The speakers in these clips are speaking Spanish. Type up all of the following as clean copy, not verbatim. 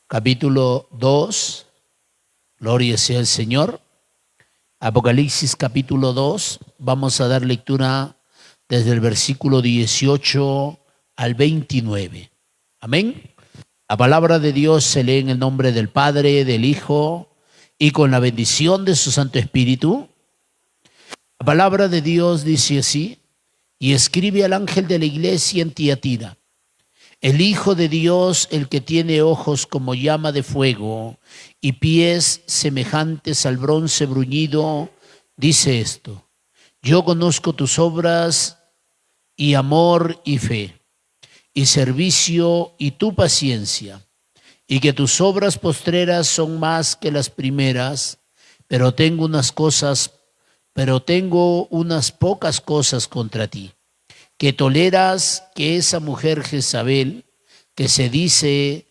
capítulo 2, gloria sea el Señor. Apocalipsis capítulo 2, vamos a dar lectura desde el versículo 18 al 29. Amén. La palabra de Dios se lee en el nombre del Padre, del Hijo y con la bendición de su Santo Espíritu. La palabra de Dios dice así: y escribe al ángel de la iglesia en Tiatira, el Hijo de Dios, el que tiene ojos como llama de fuego y pies semejantes al bronce bruñido, dice esto: yo conozco tus obras y amor y fe y servicio y tu paciencia, y que tus obras postreras son más que las primeras, pero tengo unas pocas cosas contra ti, que toleras que esa mujer Jezabel, que se dice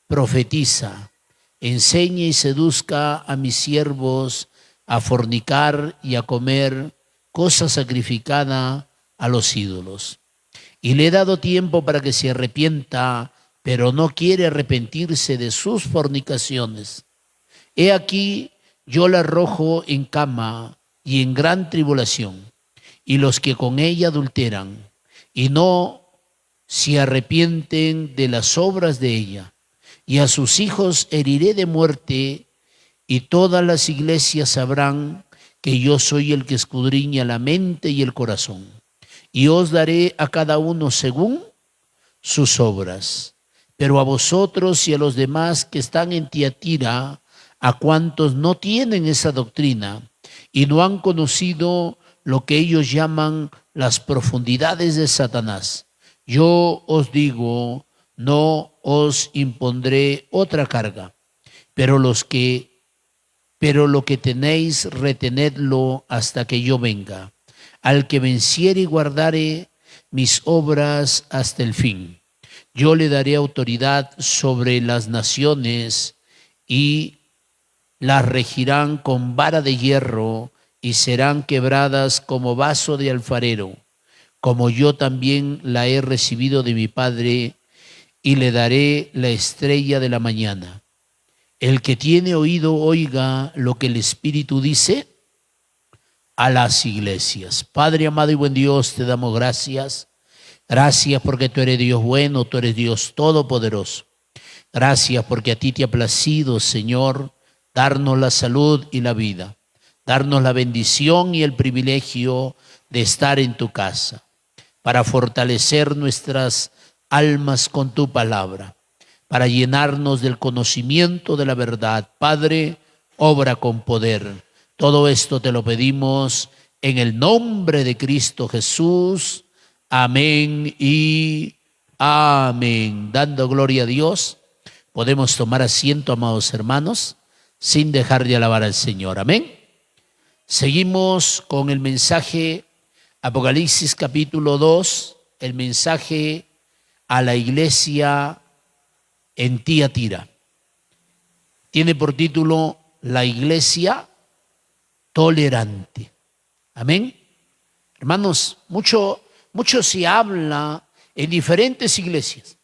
profetiza, enseñe y seduzca a mis siervos a fornicar y a comer cosa sacrificada a los ídolos. Y le he dado tiempo para que se arrepienta, pero no quiere arrepentirse de sus fornicaciones. He aquí, yo la arrojo en cama y en gran tribulación, y los que con ella adulteran, y no se arrepienten de las obras de ella, y a sus hijos heriré de muerte, y todas las iglesias sabrán que yo soy el que escudriña la mente y el corazón, y os daré a cada uno según sus obras. Pero a vosotros y a los demás que están en Tiatira, a cuantos no tienen esa doctrina y no han conocido lo que ellos llaman las profundidades de Satanás, yo os digo, no os impondré otra carga, pero lo que tenéis, retenedlo hasta que yo venga. Al que venciere y guardare mis obras hasta el fin, yo le daré autoridad sobre las naciones y las regirán con vara de hierro y serán quebradas como vaso de alfarero, como yo también la he recibido de mi Padre, y le daré la estrella de la mañana. El que tiene oído, oiga lo que el Espíritu dice a las iglesias. Padre amado y buen Dios, te damos gracias. Gracias porque tú eres Dios bueno, tú eres Dios todopoderoso. Gracias porque a ti te ha placido, Señor, darnos la salud y la vida, darnos la bendición y el privilegio de estar en tu casa, para fortalecer nuestras almas con tu palabra, para llenarnos del conocimiento de la verdad. Padre, obra con poder. Todo esto te lo pedimos en el nombre de Cristo Jesús. Amén y amén. Dando gloria a Dios, podemos tomar asiento, amados hermanos, sin dejar de alabar al Señor. Amén. Seguimos con el mensaje, Apocalipsis capítulo 2, el mensaje a la iglesia en Tiatira. Tiene por título La iglesia tolerante. Amén. Hermanos, mucho se habla en diferentes iglesias,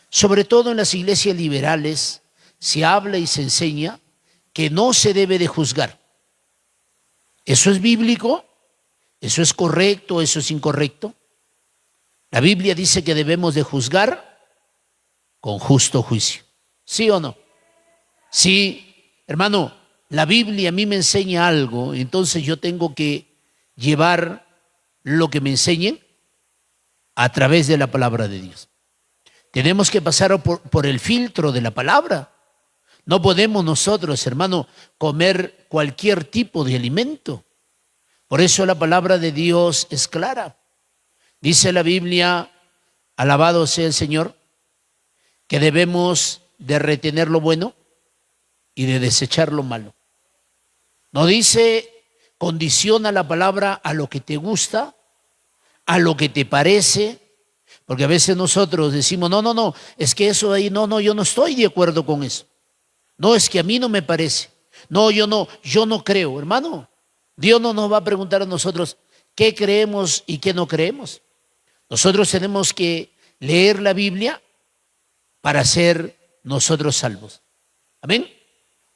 sobre todo en las iglesias liberales, se habla y se enseña que no se debe de juzgar. ¿Eso es bíblico? ¿Eso es correcto? ¿Eso es incorrecto? La Biblia dice que debemos de juzgar con justo juicio. ¿Sí o no? Sí, hermano, la Biblia a mí me enseña algo, entonces yo tengo que llevar lo que me enseñen a través de la palabra de Dios. Tenemos que pasar por el filtro de la palabra. No podemos nosotros, hermano, comer cualquier tipo de alimento. Por eso la palabra de Dios es clara. Dice la Biblia, alabado sea el Señor, que debemos de retener lo bueno y de desechar lo malo. No dice, condiciona la palabra a lo que te gusta, a lo que te parece, porque a veces nosotros decimos, no, es que eso ahí, no, yo no estoy de acuerdo con eso. No, es que a mí no me parece. No, yo no creo. Hermano, Dios no nos va a preguntar a nosotros qué creemos y qué no creemos. Nosotros tenemos que leer la Biblia para ser nosotros salvos. Amén.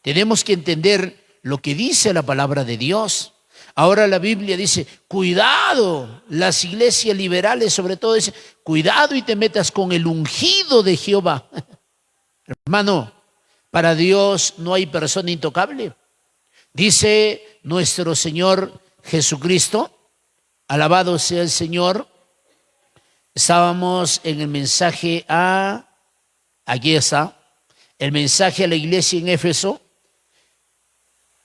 Tenemos que entender lo que dice la palabra de Dios. Ahora la Biblia dice, cuidado, las iglesias liberales sobre todo dicen, cuidado y te metas con el ungido de Jehová. Hermano, para Dios no hay persona intocable. Dice nuestro Señor Jesucristo, alabado sea el Señor. Estábamos en el mensaje aquí está, el mensaje a la iglesia en Éfeso.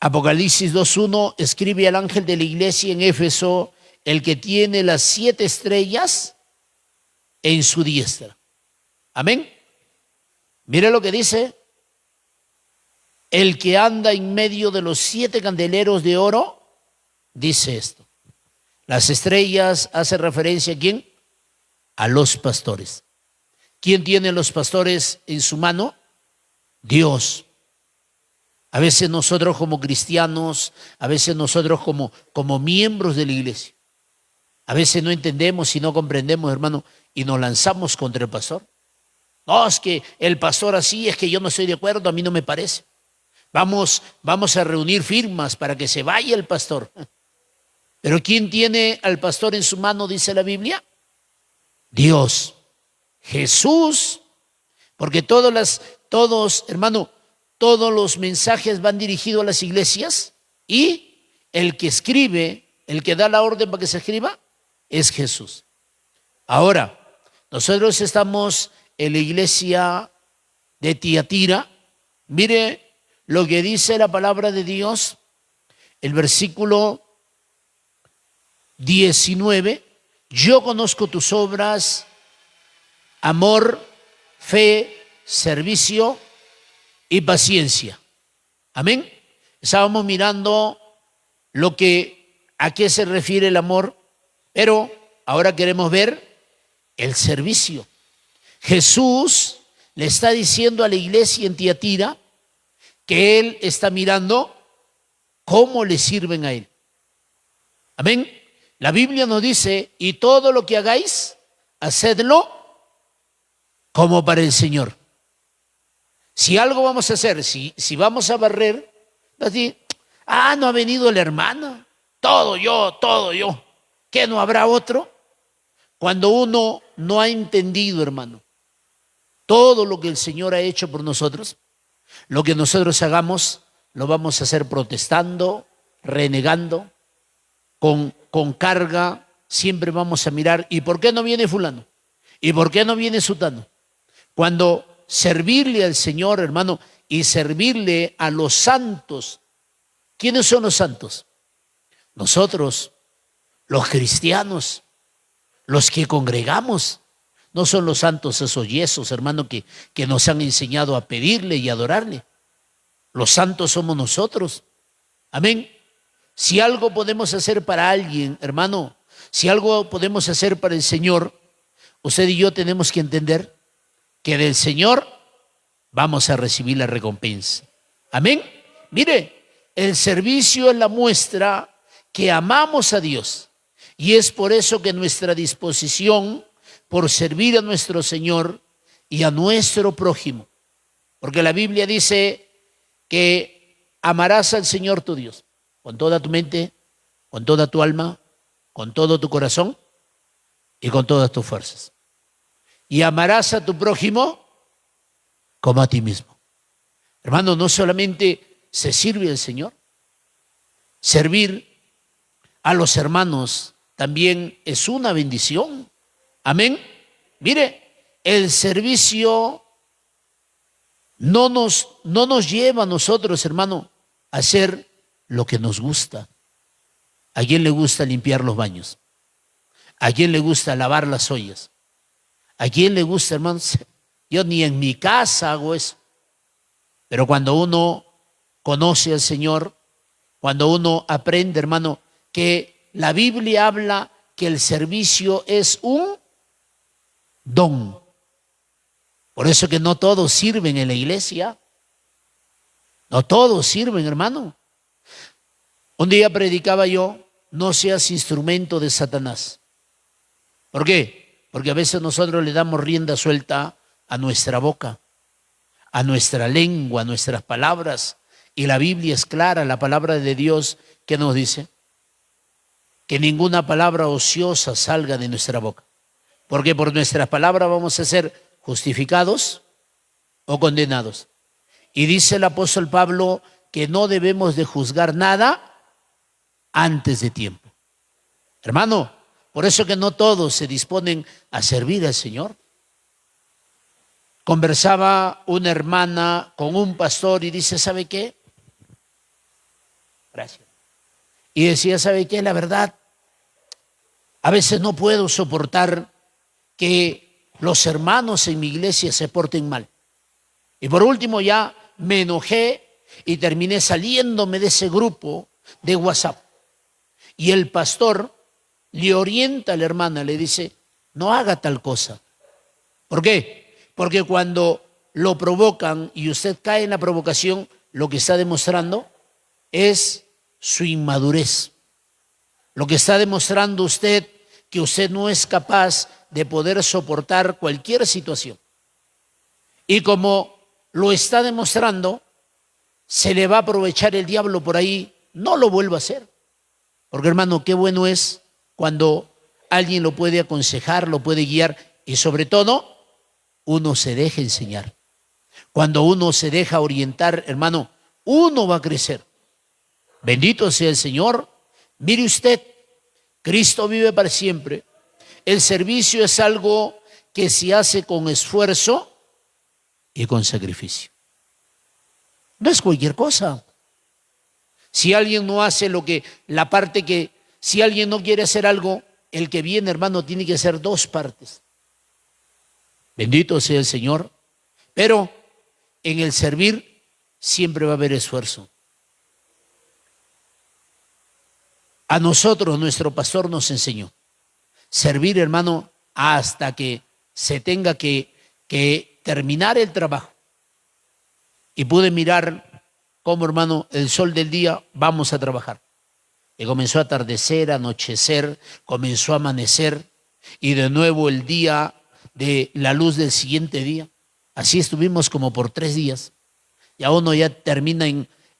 Apocalipsis 2:1, escribe al ángel de la iglesia en Éfeso, el que tiene las 7 estrellas en su diestra. Amén. Mire lo que dice. El que anda en medio de los 7 candeleros de oro, dice esto. Las estrellas hace referencia ¿a quién? A los pastores. ¿Quién tiene los pastores en su mano? Dios. A veces nosotros como cristianos, a veces nosotros como miembros de la iglesia, a veces no entendemos y no comprendemos, hermano, y nos lanzamos contra el pastor. No, es que el pastor así, es que yo no estoy de acuerdo, a mí no me parece. Vamos a reunir firmas para que se vaya el pastor. Pero ¿quién tiene al pastor en su mano, dice la Biblia? Dios, Jesús, porque hermano, todos los mensajes van dirigidos a las iglesias y el que escribe, el que da la orden para que se escriba, es Jesús. Ahora, nosotros estamos en la iglesia de Tiatira. Mire lo que dice la palabra de Dios, el versículo 19. Yo conozco tus obras, amor, fe, servicio y paciencia. Amén. Estábamos mirando a qué se refiere el amor, pero ahora queremos ver el servicio. Jesús le está diciendo a la iglesia en Tiatira que Él está mirando cómo le sirven a Él. Amén. La Biblia nos dice, y todo lo que hagáis, hacedlo como para el Señor. Si algo vamos a hacer, si vamos a barrer, así, no ha venido la hermana, todo yo, ¿qué no habrá otro? Cuando uno no ha entendido, hermano, todo lo que el Señor ha hecho por nosotros, lo que nosotros hagamos, lo vamos a hacer protestando, renegando, con carga, siempre vamos a mirar, ¿y por qué no viene fulano? ¿Y por qué no viene sutano? Cuando servirle al Señor, hermano, y servirle a los santos. ¿Quiénes son los santos? Nosotros, los cristianos, los que congregamos. No son los santos esos yesos, hermano, que nos han enseñado a pedirle y adorarle. Los santos somos nosotros. Amén. Si algo podemos hacer para alguien, hermano, si algo podemos hacer para el Señor, usted y yo tenemos que entender que del Señor vamos a recibir la recompensa. Amén. Mire, el servicio es la muestra que amamos a Dios y es por eso que nuestra disposición por servir a nuestro Señor y a nuestro prójimo, porque la Biblia dice que amarás al Señor tu Dios con toda tu mente, con toda tu alma, con todo tu corazón y con todas tus fuerzas. Y amarás a tu prójimo como a ti mismo. Hermano, no solamente se sirve al Señor, servir a los hermanos también es una bendición. Amén. Mire, el servicio no nos lleva a nosotros, hermano, a hacer lo que nos gusta. ¿A quién le gusta limpiar los baños? ¿A quién le gusta lavar las ollas? ¿A quién le gusta, hermanos? Yo ni en mi casa hago eso. Pero cuando uno conoce al Señor, cuando uno aprende, hermano, que la Biblia habla que el servicio es un don. Por eso que no todos sirven en la iglesia. No todos sirven, hermano. Un día predicaba yo, no seas instrumento de Satanás. ¿Por qué? Porque a veces nosotros le damos rienda suelta a nuestra boca, a nuestra lengua, a nuestras palabras. Y la Biblia es clara, la palabra de Dios, que nos dice que ninguna palabra ociosa salga de nuestra boca, porque por nuestras palabras vamos a ser justificados o condenados. Y dice el apóstol Pablo que no debemos de juzgar nada antes de tiempo. Hermano, por eso que no todos se disponen a servir al Señor. Conversaba una hermana con un pastor y dice, ¿sabe qué? Gracias. Y decía, ¿sabe qué? La verdad, a veces no puedo soportar que los hermanos en mi iglesia se porten mal. Y por último ya me enojé y terminé saliéndome de ese grupo de WhatsApp. Y el pastor le orienta a la hermana, le dice, no haga tal cosa. ¿Por qué? Porque cuando lo provocan y usted cae en la provocación, lo que está demostrando es su inmadurez. Lo que está demostrando usted que usted no es capaz de poder soportar cualquier situación. Y como lo está demostrando, se le va a aprovechar el diablo por ahí, no lo vuelva a hacer. Porque hermano, qué bueno es cuando alguien lo puede aconsejar, lo puede guiar y sobre todo, uno se deja enseñar. Cuando uno se deja orientar, hermano, uno va a crecer. Bendito sea el Señor. Mire usted, Cristo vive para siempre. El servicio es algo que se hace con esfuerzo y con sacrificio. No es cualquier cosa. Si alguien no hace si alguien no quiere hacer algo, el que viene, hermano, tiene que hacer dos partes. Bendito sea el Señor. Pero en el servir siempre va a haber esfuerzo. A nosotros, nuestro pastor nos enseñó. Servir, hermano, hasta que se tenga que terminar el trabajo. Y pude mirar cómo, hermano, el sol del día, vamos a trabajar. Y comenzó a atardecer, a anochecer, comenzó a amanecer, y de nuevo el día de la luz del siguiente día. Así estuvimos como por 3 días. Ya uno ya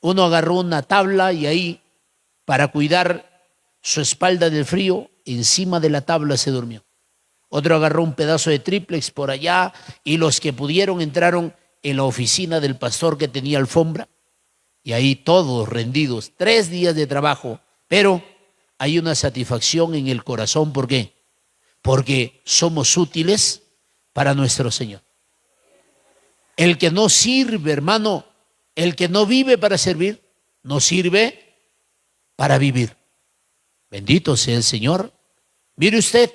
uno agarró una tabla y ahí, para cuidar su espalda del frío, encima de la tabla se durmió. Otro agarró un pedazo de tríplex por allá y los que pudieron entraron en la oficina del pastor que tenía alfombra y ahí todos rendidos. 3 días de trabajo, pero hay una satisfacción en el corazón. ¿Por qué? Porque somos útiles para nuestro Señor. El que no sirve, hermano, el que no vive para servir, no sirve para vivir. Bendito sea el Señor. Mire usted,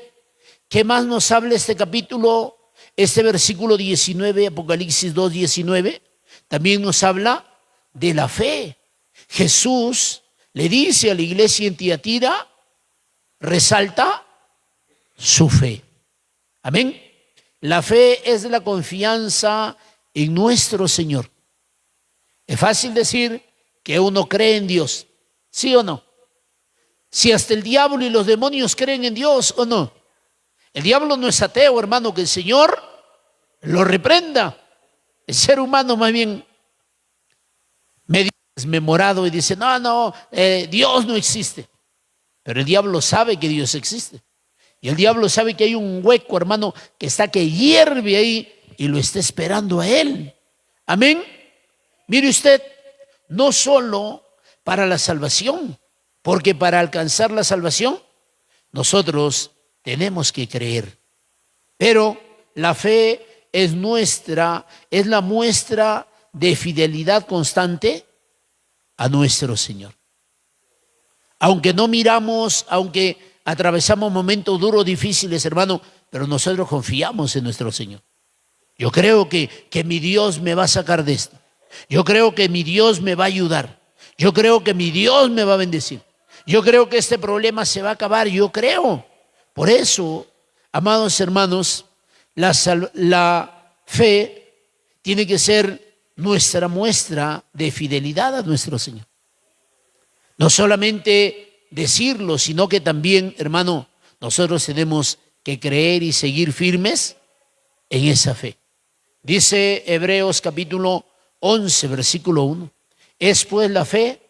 ¿qué más nos habla este capítulo? Este versículo 19, Apocalipsis 2:19, también nos habla de la fe. Jesús le dice a la iglesia en Tiatira, resalta su fe. Amén. La fe es la confianza en nuestro Señor. Es fácil decir que uno cree en Dios, ¿sí o no? Si hasta el diablo y los demonios creen en Dios, ¿o no? El diablo no es ateo, hermano, que el Señor lo reprenda. El ser humano más bien medio desmemorado y dice, no, Dios no existe. Pero el diablo sabe que Dios existe. Y el diablo sabe que hay un hueco, hermano, que hierve ahí y lo está esperando a él. Amén. Mire usted, no solo para la salvación, porque para alcanzar la salvación nosotros tenemos que creer. Pero la fe es la muestra de fidelidad constante a nuestro Señor. Aunque no miramos, aunque atravesamos momentos duros, difíciles, hermano, pero nosotros confiamos en nuestro Señor. Yo creo que mi Dios me va a sacar de esto. Yo creo que mi Dios me va a ayudar. Yo creo que mi Dios me va a bendecir. Yo creo que este problema se va a acabar. Yo creo. Por eso, amados hermanos, la fe tiene que ser nuestra muestra de fidelidad a nuestro Señor. No solamente decirlo, sino que también, hermano, nosotros tenemos que creer y seguir firmes en esa fe. Dice Hebreos capítulo 11, versículo 1. Es pues la fe,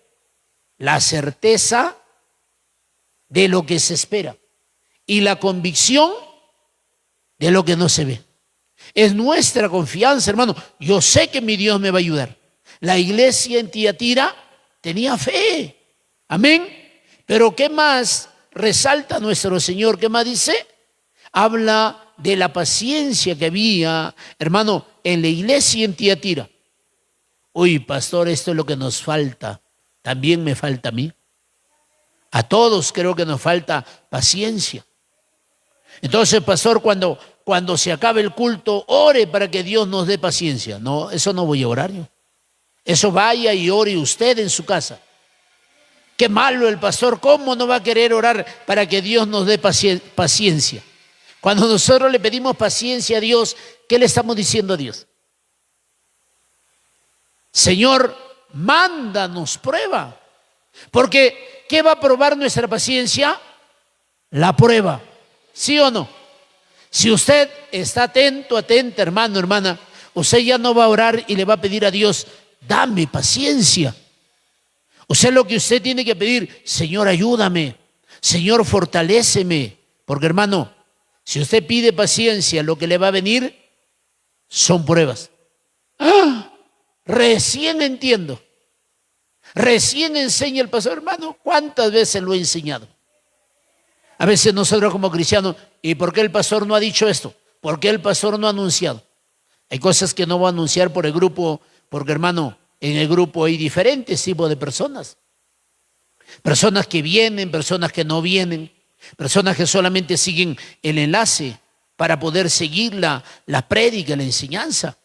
la certeza de lo que se espera y la convicción de lo que no se ve. Es nuestra confianza, hermano. Yo sé que mi Dios me va a ayudar. La iglesia en Tiatira tenía fe. Amén. Pero ¿qué más resalta nuestro Señor? ¿Qué más dice? Habla de la paciencia que había, hermano, en la iglesia en Tiatira. Uy, pastor, esto es lo que nos falta. También me falta a mí. A todos creo que nos falta paciencia. Entonces, pastor, cuando se acabe el culto, ore para que Dios nos dé paciencia. No, eso no voy a orar yo. Eso vaya y ore usted en su casa. Qué malo el pastor, ¿cómo no va a querer orar para que Dios nos dé paciencia? Cuando nosotros le pedimos paciencia a Dios, ¿qué le estamos diciendo a Dios? Señor, mándanos prueba. Porque, ¿qué va a probar nuestra paciencia? La prueba. ¿Sí o no? Si usted está atento, atenta, hermano, hermana, usted ya no va a orar y le va a pedir a Dios, dame paciencia. O sea, lo que usted tiene que pedir, Señor, ayúdame, Señor, fortaléceme. Porque, hermano, si usted pide paciencia, lo que le va a venir son pruebas. Recién entiendo. Recién enseña el pastor, hermano. ¿Cuántas veces lo he enseñado? A veces nosotros como cristianos, ¿y por qué el pastor no ha dicho esto? ¿Por qué el pastor no ha anunciado? Hay cosas que no va a anunciar por el grupo, porque, hermano, en el grupo hay diferentes tipos de personas. Personas que vienen, personas que no vienen, personas que solamente siguen el enlace para poder seguir la prédica, la enseñanza.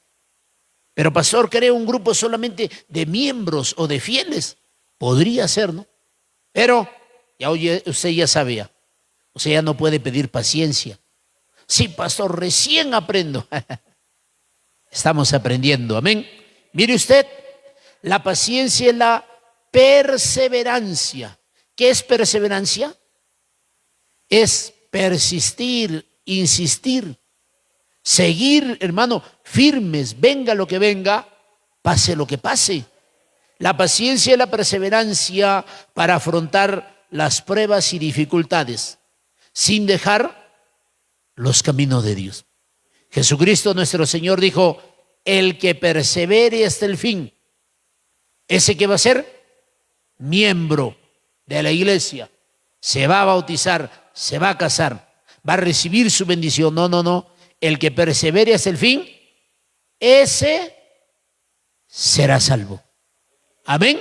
Pero pastor, crea un grupo solamente de miembros o de fieles. Podría ser, ¿no? Pero ya usted ya sabía. Usted ya no puede pedir paciencia. Sí, pastor, recién aprendo. Estamos aprendiendo, amén. Mire usted, la paciencia es la perseverancia. ¿Qué es perseverancia? Es persistir, insistir, seguir, hermano, firmes, venga lo que venga, pase lo que pase. La paciencia es la perseverancia para afrontar las pruebas y dificultades, sin dejar los caminos de Dios. Jesucristo nuestro Señor dijo, el que persevere hasta el fin, ese que va a ser miembro de la iglesia, se va a bautizar, se va a casar, va a recibir su bendición. No. El que persevere hasta el fin, ese será salvo. Amén.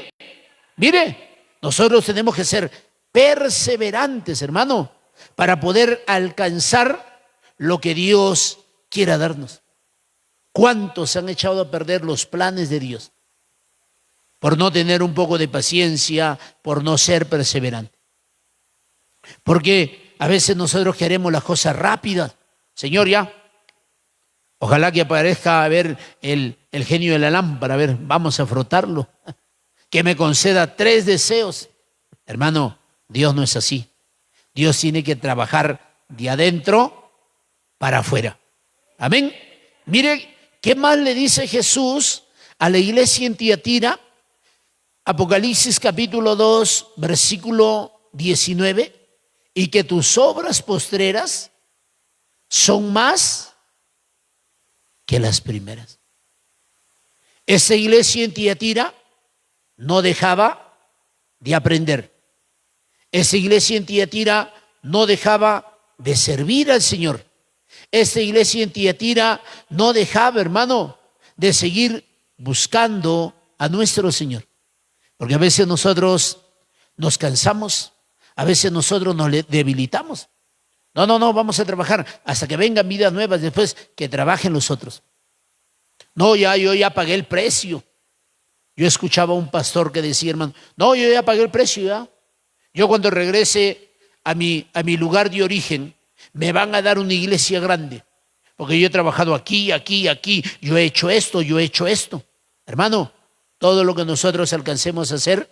Mire, nosotros tenemos que ser perseverantes, hermano, para poder alcanzar lo que Dios quiera darnos. ¿Cuántos se han echado a perder los planes de Dios? Por no tener un poco de paciencia, por no ser perseverante. Porque a veces nosotros queremos las cosas rápidas. Señor, ya, ojalá que aparezca a ver el genio de la lámpara, a ver, vamos a frotarlo. Que me conceda 3 deseos. Hermano, Dios no es así. Dios tiene que trabajar de adentro para afuera. Amén. Mire, ¿qué más le dice Jesús a la iglesia en Tiatira? Apocalipsis capítulo 2, versículo 19. Y que tus obras postreras son más que las primeras. Esa iglesia en Tiatira no dejaba de aprender. Esa iglesia en Tiatira no dejaba de servir al Señor. Esta iglesia en Tiatira no dejaba, hermano, de seguir buscando a nuestro Señor. Porque a veces nosotros nos cansamos, a veces nosotros nos debilitamos. No, vamos a trabajar hasta que vengan vidas nuevas, después que trabajen los otros. No, yo ya pagué el precio. Yo escuchaba a un pastor que decía, hermano, no, yo ya pagué el precio, ya. Yo cuando regrese a mi lugar de origen, me van a dar una iglesia grande, porque yo he trabajado aquí, yo he hecho esto. Hermano, todo lo que nosotros alcancemos a hacer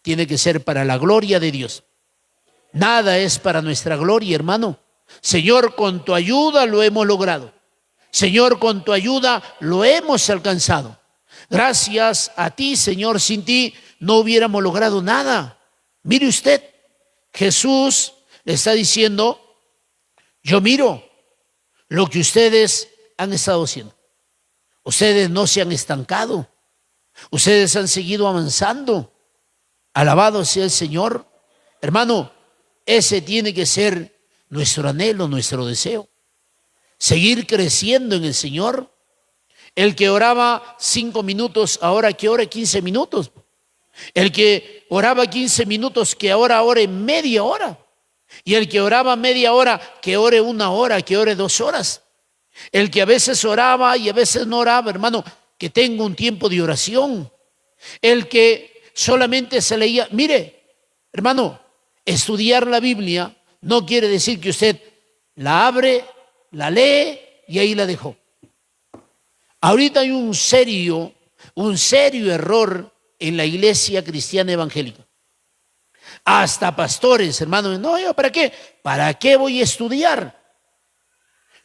tiene que ser para la gloria de Dios. Nada es para nuestra gloria, hermano. Señor, con tu ayuda lo hemos logrado. Señor, con tu ayuda lo hemos alcanzado. Gracias a ti, Señor, sin ti no hubiéramos logrado nada. Mire usted, Jesús le está diciendo, yo miro lo que ustedes han estado haciendo. Ustedes no se han estancado. Ustedes han seguido avanzando. Alabado sea el Señor. Hermano, ese tiene que ser nuestro anhelo, nuestro deseo. Seguir creciendo en el Señor. El que oraba 5 minutos, ahora que ore 15 minutos. El que oraba 15 minutos, que ahora ore media hora. Y el que oraba media hora, que ore 1 hora, que ore 2 horas. El que a veces oraba y a veces no oraba, hermano, que tenga un tiempo de oración. El que solamente se leía, mire, hermano, estudiar la Biblia no quiere decir que usted la abre, la lee y ahí la dejó. Ahorita hay un serio error en la iglesia cristiana evangélica. Hasta pastores, hermano, no, yo, ¿para qué? ¿Para qué voy a estudiar?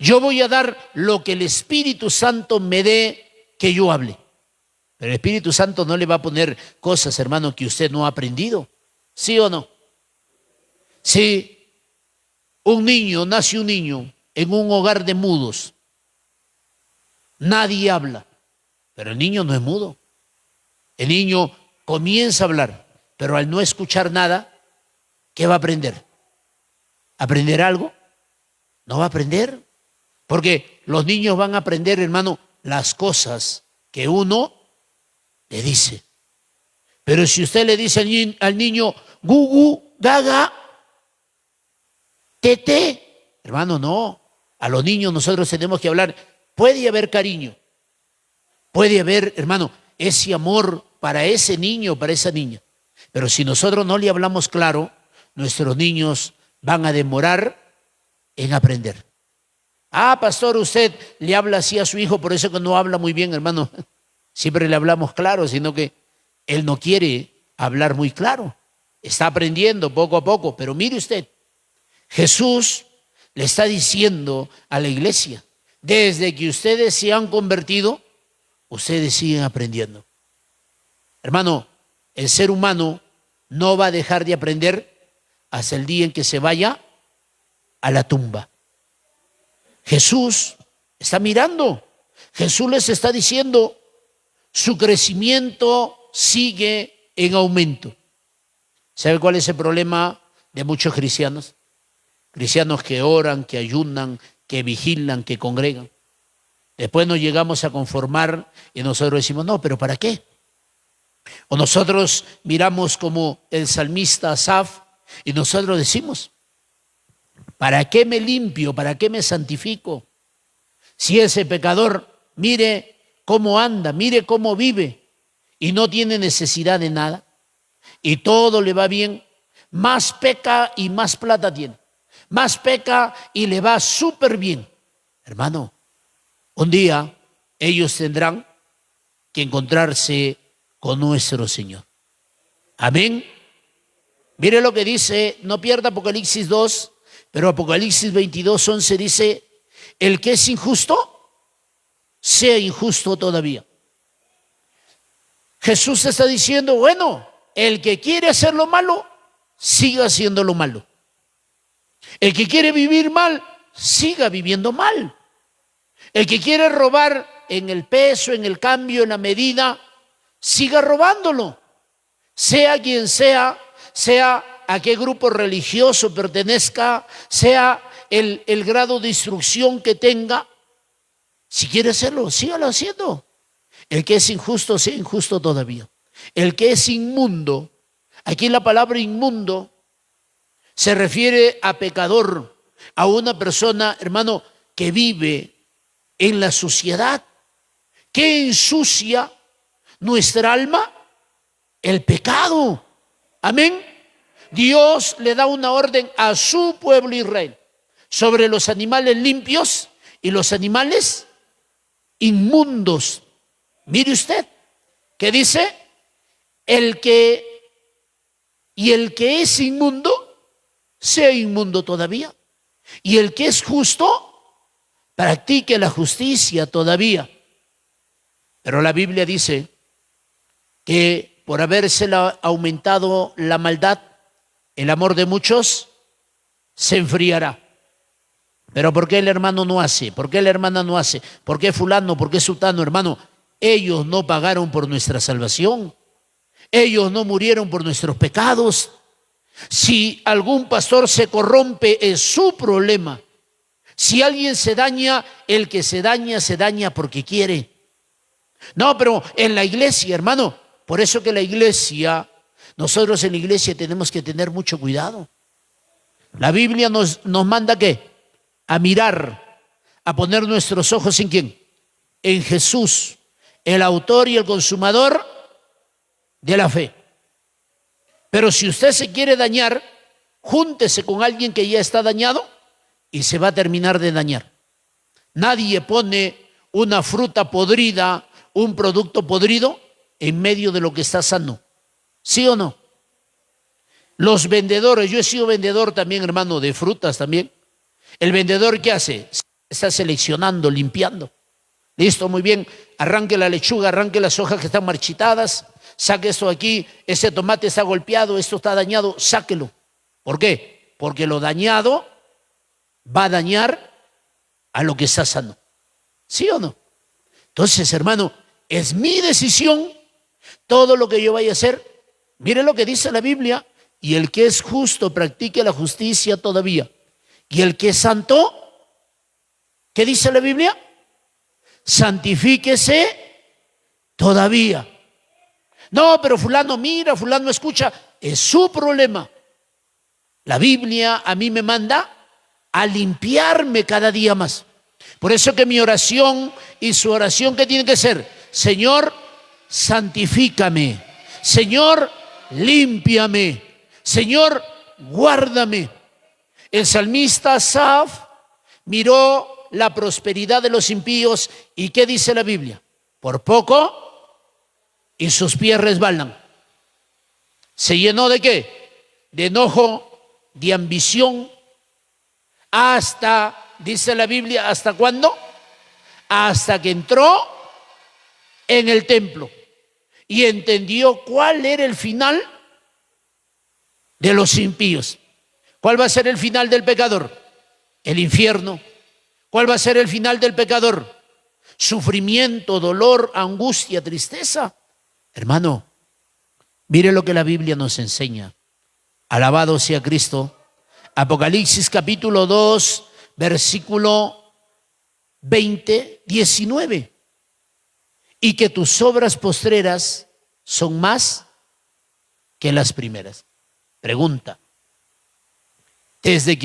Yo voy a dar lo que el Espíritu Santo me dé que yo hable. Pero el Espíritu Santo no le va a poner cosas, hermano, que usted no ha aprendido. ¿Sí o no? Si nace un niño en un hogar de mudos, nadie habla, pero el niño no es mudo. El niño comienza a hablar, pero al no escuchar nada, ¿qué va a aprender? ¿Aprender algo? No va a aprender, porque los niños van a aprender, hermano, las cosas que uno le dice. Pero si usted le dice al niño, gugu, gaga, tete, hermano, no. A los niños nosotros tenemos que hablar. Puede haber cariño, puede haber, hermano, ese amor para ese niño, para esa niña. Pero si nosotros no le hablamos claro, nuestros niños van a demorar en aprender. Ah, pastor, usted le habla así a su hijo, por eso que no habla muy bien, hermano. Siempre le hablamos claro, sino que él no quiere hablar muy claro. Está aprendiendo poco a poco, pero mire usted, Jesús le está diciendo a la iglesia, desde que ustedes se han convertido, ustedes siguen aprendiendo. Hermano, el ser humano no va a dejar de aprender hasta el día en que se vaya a la tumba. Jesús está mirando, Jesús les está diciendo, su crecimiento sigue en aumento. ¿Sabe cuál es el problema de muchos cristianos? Cristianos que oran, que ayunan, que vigilan, que congregan. Después nos llegamos a conformar y nosotros decimos, no, pero ¿para qué? O nosotros miramos como el salmista Asaf y nosotros decimos, ¿para qué me limpio? ¿Para qué me santifico? Si ese pecador, mire cómo anda, mire cómo vive y no tiene necesidad de nada y todo le va bien, más peca y más plata tiene, más peca y le va súper bien. Hermano, un día ellos tendrán que encontrarse con nuestro Señor. Amén. Mire lo que dice, no pierda Apocalipsis 2, pero Apocalipsis 22:11 dice, el que es injusto, sea injusto todavía. Jesús está diciendo, bueno, el que quiere hacer lo malo, siga haciendo lo malo. El que quiere vivir mal, siga viviendo mal. El que quiere robar en el peso, en el cambio, en la medida, siga robándolo. Sea quien sea, sea a qué grupo religioso pertenezca, sea el grado de instrucción que tenga. Si quiere hacerlo, sígalo haciendo. El que es injusto, sea injusto todavía. El que es inmundo, aquí la palabra inmundo se refiere a pecador, a una persona, hermano, que vive en la suciedad. ¿Qué ensucia nuestra alma? El pecado. Amén. Dios le da una orden a su pueblo Israel sobre los animales limpios y los animales inmundos. Mire usted, ¿qué dice? El que es inmundo, sea inmundo todavía. Y el que es justo, practique la justicia todavía. Pero la Biblia dice que por habérsela aumentado la maldad, el amor de muchos se enfriará. Pero ¿por qué el hermano no hace? ¿Por qué la hermana no hace? ¿Por qué fulano? ¿Por qué sutano? Hermano, ellos no pagaron por nuestra salvación. Ellos no murieron por nuestros pecados. Si algún pastor se corrompe, es su problema. Si alguien se daña, el que se daña porque quiere. No, pero en la iglesia, hermano, por eso que la iglesia, nosotros en la iglesia tenemos que tener mucho cuidado. La Biblia nos manda ¿qué? A mirar, a poner nuestros ojos ¿en quién? En Jesús, el autor y el consumador de la fe. Pero si usted se quiere dañar, júntese con alguien que ya está dañado y se va a terminar de dañar. Nadie pone una fruta podrida, un producto podrido en medio de lo que está sano. ¿Sí o no? Los vendedores, yo he sido vendedor también, hermano, de frutas también. El vendedor, ¿qué hace? Está seleccionando, limpiando. Listo, muy bien. Arranque la lechuga, arranque las hojas que están marchitadas. Saque esto aquí, ese tomate está golpeado, esto está dañado, sáquelo. ¿Por qué? Porque lo dañado va a dañar a lo que está sano. ¿Sí o no? Entonces, hermano, es mi decisión todo lo que yo vaya a hacer. Mire lo que dice la Biblia. Y el que es justo practique la justicia todavía. Y el que es santo, ¿qué dice la Biblia? Santifíquese todavía. No, pero fulano mira, fulano escucha, es su problema. La Biblia a mí me manda a limpiarme cada día más. Por eso que mi oración y su oración, ¿qué tiene que ser? Señor, santifícame. Señor, límpiame. Señor, guárdame. El salmista Asaf miró la prosperidad de los impíos y ¿qué dice la Biblia? Por poco y sus pies resbalan. ¿Se llenó de qué? De enojo, de ambición, hasta, dice la Biblia, ¿hasta cuándo? Hasta que entró en el templo y entendió cuál era el final de los impíos. ¿Cuál va a ser el final del pecador? El infierno. ¿Cuál va a ser el final del pecador? Sufrimiento, dolor, angustia, tristeza. Hermano, mire lo que la Biblia nos enseña. Alabado sea Cristo. Apocalipsis capítulo 2, versículo 20, 19. Y que tus obras postreras son más que las primeras. Pregunta. Desde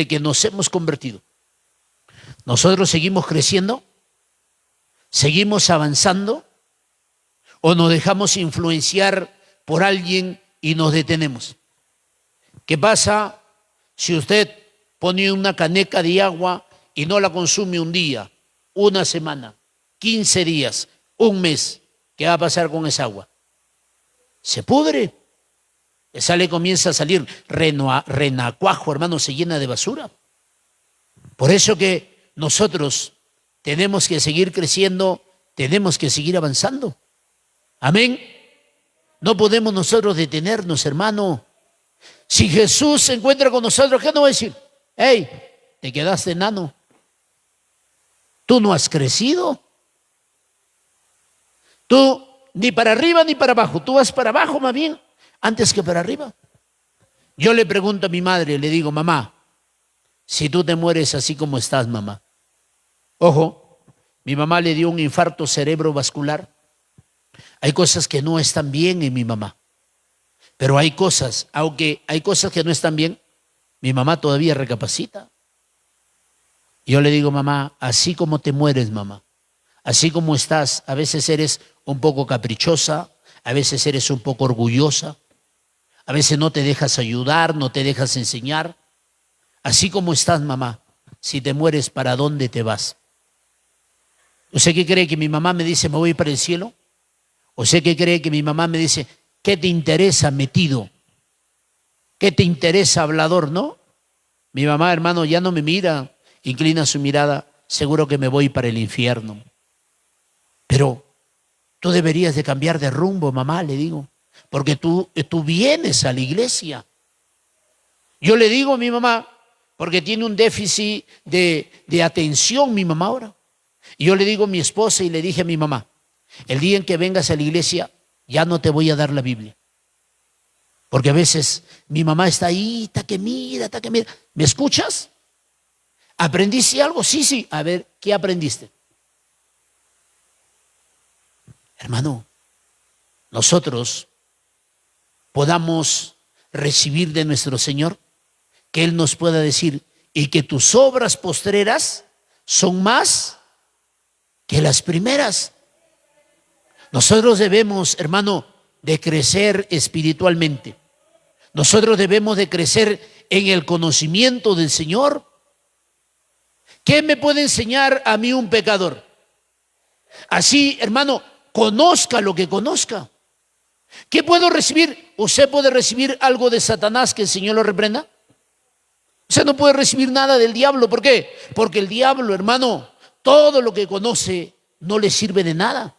que nos hemos convertido, ¿nosotros seguimos creciendo? ¿Seguimos avanzando? ¿O nos dejamos influenciar por alguien y nos detenemos? ¿Qué pasa si usted pone una caneca de agua y no la consume un día, una semana, 15 días, un mes? ¿Qué va a pasar con esa agua? Se pudre. Comienza a salir renacuajo, hermano, se llena de basura. Por eso que nosotros tenemos que seguir creciendo, tenemos que seguir avanzando. Amén. No podemos nosotros detenernos, hermano. Si Jesús se encuentra con nosotros, ¿qué nos va a decir? Hey, te quedaste enano. Tú no has crecido. Tú ni para arriba ni para abajo. Tú vas para abajo más bien, antes que para arriba. Yo le pregunto a mi madre, le digo, mamá, si tú te mueres así como estás, mamá. Ojo, mi mamá le dio un infarto cerebrovascular. Hay cosas que no están bien en mi mamá. Pero hay cosas, aunque hay cosas que no están bien, mi mamá todavía recapacita. Yo le digo, mamá, así como te mueres, mamá, así como estás, a veces eres un poco caprichosa, a veces eres un poco orgullosa, a veces no te dejas ayudar, no te dejas enseñar. Así como estás, mamá, si te mueres, ¿para dónde te vas? ¿Usted qué cree que mi mamá me dice, me voy para el cielo? ¿Usted qué cree que mi mamá me dice, qué te interesa metido? ¿Qué te interesa hablador, no? Mi mamá, hermano, ya no me mira, inclina su mirada. seguro que me voy para el infierno. Pero tú deberías de cambiar de rumbo, mamá, le digo, porque tú vienes a la iglesia. Yo le digo a mi mamá, porque tiene un déficit de atención mi mamá ahora. Y yo le digo a mi esposa y le dije a mi mamá, el día en que vengas a la iglesia ya no te voy a dar la Biblia. Porque a veces mi mamá está ahí, está que mira. ¿Me escuchas? ¿Aprendiste algo? Sí. A ver, ¿qué aprendiste? Hermano, nosotros podamos recibir de nuestro Señor, que Él nos pueda decir, y que tus obras postreras son más que las primeras. Nosotros debemos, hermano, de crecer espiritualmente. Nosotros debemos de crecer en el conocimiento del Señor. ¿Qué me puede enseñar a mí un pecador? Así, hermano, conozca lo que conozca. ¿Qué puedo recibir? ¿Usted puede recibir algo de Satanás que el Señor lo reprenda? Usted no puede recibir nada del diablo. ¿Por qué? Porque el diablo, hermano, todo lo que conoce no le sirve de nada.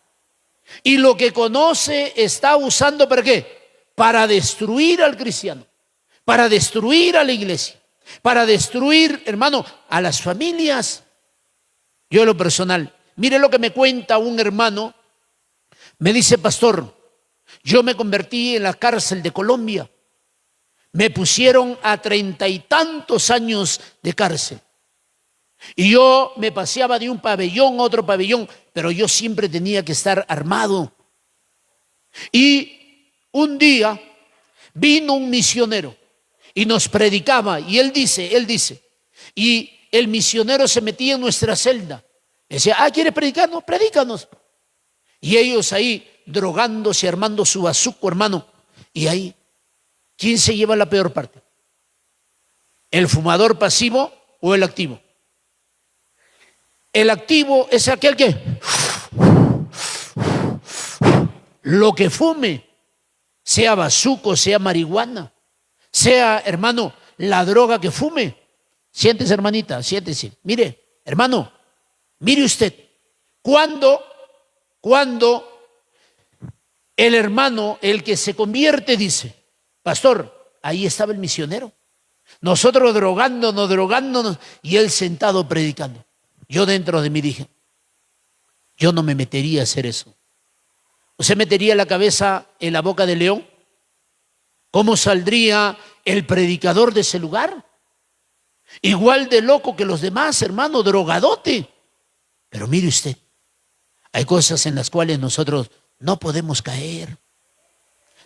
Y lo que conoce está usando ¿para qué? Para destruir al cristiano, para destruir a la iglesia, para destruir, hermano, a las familias. Yo en lo personal, mire lo que me cuenta un hermano. Me dice, pastor, yo me convertí en la cárcel de Colombia. Me pusieron a 30 y tantos años de cárcel. Y yo me paseaba de un pabellón a otro pabellón, pero yo siempre tenía que estar armado. Y un día vino un misionero y nos predicaba. Y él dice, y el misionero se metía en nuestra celda. Decía, ¿quieres predicarnos? Predícanos. Y ellos ahí drogándose, armando su bazuco, hermano. Y ahí, ¿quién se lleva la peor parte? ¿El fumador pasivo o el activo? El activo es aquel que lo que fume, sea bazuco, sea marihuana, sea, hermano, la droga que fume. Siéntese, hermanita, siéntese. Mire, hermano, mire usted, cuando el hermano, el que se convierte, dice, pastor, ahí estaba el misionero, nosotros drogándonos, y él sentado predicando. Yo dentro de mí dije, yo no me metería a hacer eso. ¿Usted metería la cabeza en la boca del león? ¿Cómo saldría el predicador de ese lugar? Igual de loco que los demás, hermano, drogadote. Pero mire usted, hay cosas en las cuales nosotros no podemos caer.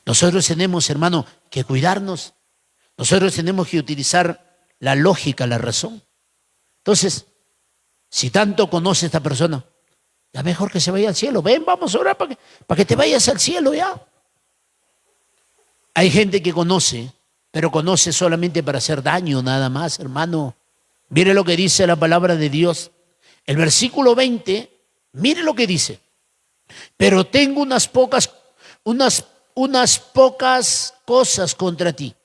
Nosotros tenemos, hermano, que cuidarnos. Nosotros tenemos que utilizar la lógica, la razón. Entonces, si tanto conoce esta persona, ya mejor que se vaya al cielo. Ven, vamos a orar para que te vayas al cielo ya. Hay gente que conoce, pero conoce solamente para hacer daño, nada más, hermano. Mire lo que dice la palabra de Dios. El versículo 20, mire lo que dice. Pero tengo unas pocas cosas contra ti,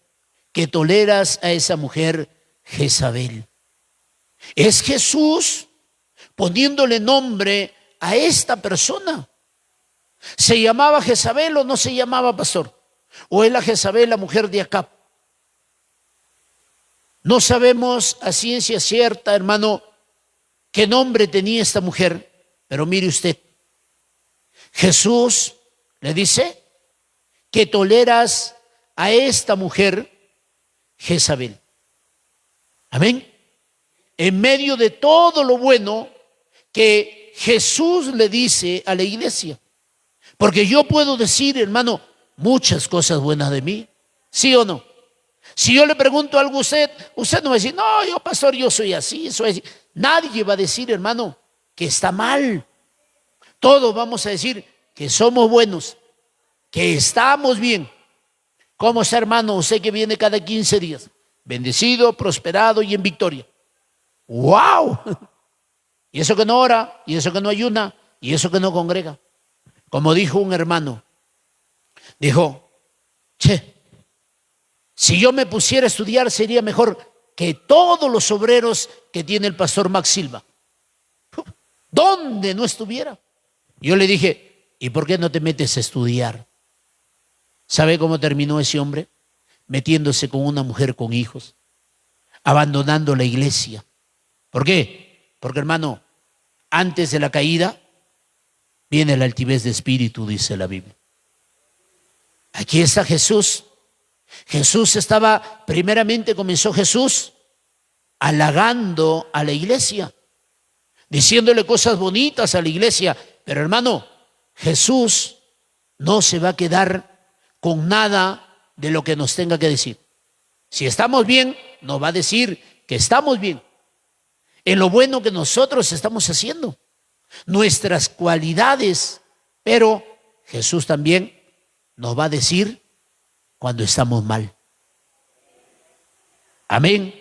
que toleras a esa mujer Jezabel. Es Jesús poniéndole nombre a esta persona. ¿Se llamaba Jezabel o no se llamaba, pastor? ¿O es la Jezabel la mujer de Acab? No sabemos a ciencia cierta, hermano, qué nombre tenía esta mujer, pero mire usted, Jesús le dice que toleras a esta mujer Jezabel. Amén. En medio de todo lo bueno que Jesús le dice a la iglesia. Porque yo puedo decir, hermano, muchas cosas buenas de mí, ¿sí o no? Si yo le pregunto algo a usted no va a decir, no, yo pastor, yo soy así, soy así. Nadie va a decir, hermano, que está mal. Todos vamos a decir que somos buenos, que estamos bien. ¿Cómo está, hermano? Usted que viene cada 15 días, bendecido, prosperado y en victoria. ¡Wow! Y eso que no ora, y eso que no ayuna, y eso que no congrega. Como dijo un hermano, dijo, si yo me pusiera a estudiar sería mejor que todos los obreros que tiene el pastor Max Silva. ¿Dónde no estuviera? Yo le dije, ¿y por qué no te metes a estudiar? ¿Sabe cómo terminó ese hombre? Metiéndose con una mujer con hijos, abandonando la iglesia. ¿Por qué? Porque, hermano, antes de la caída viene la altivez de espíritu, dice la Biblia. Aquí está Jesús. Jesús estaba, primeramente comenzó Jesús halagando a la iglesia, diciéndole cosas bonitas a la iglesia. Pero, hermano, Jesús no se va a quedar con nada de lo que nos tenga que decir. Si estamos bien, nos va a decir que estamos bien en lo bueno que nosotros estamos haciendo, nuestras cualidades, pero Jesús también nos va a decir cuando estamos mal. Amén.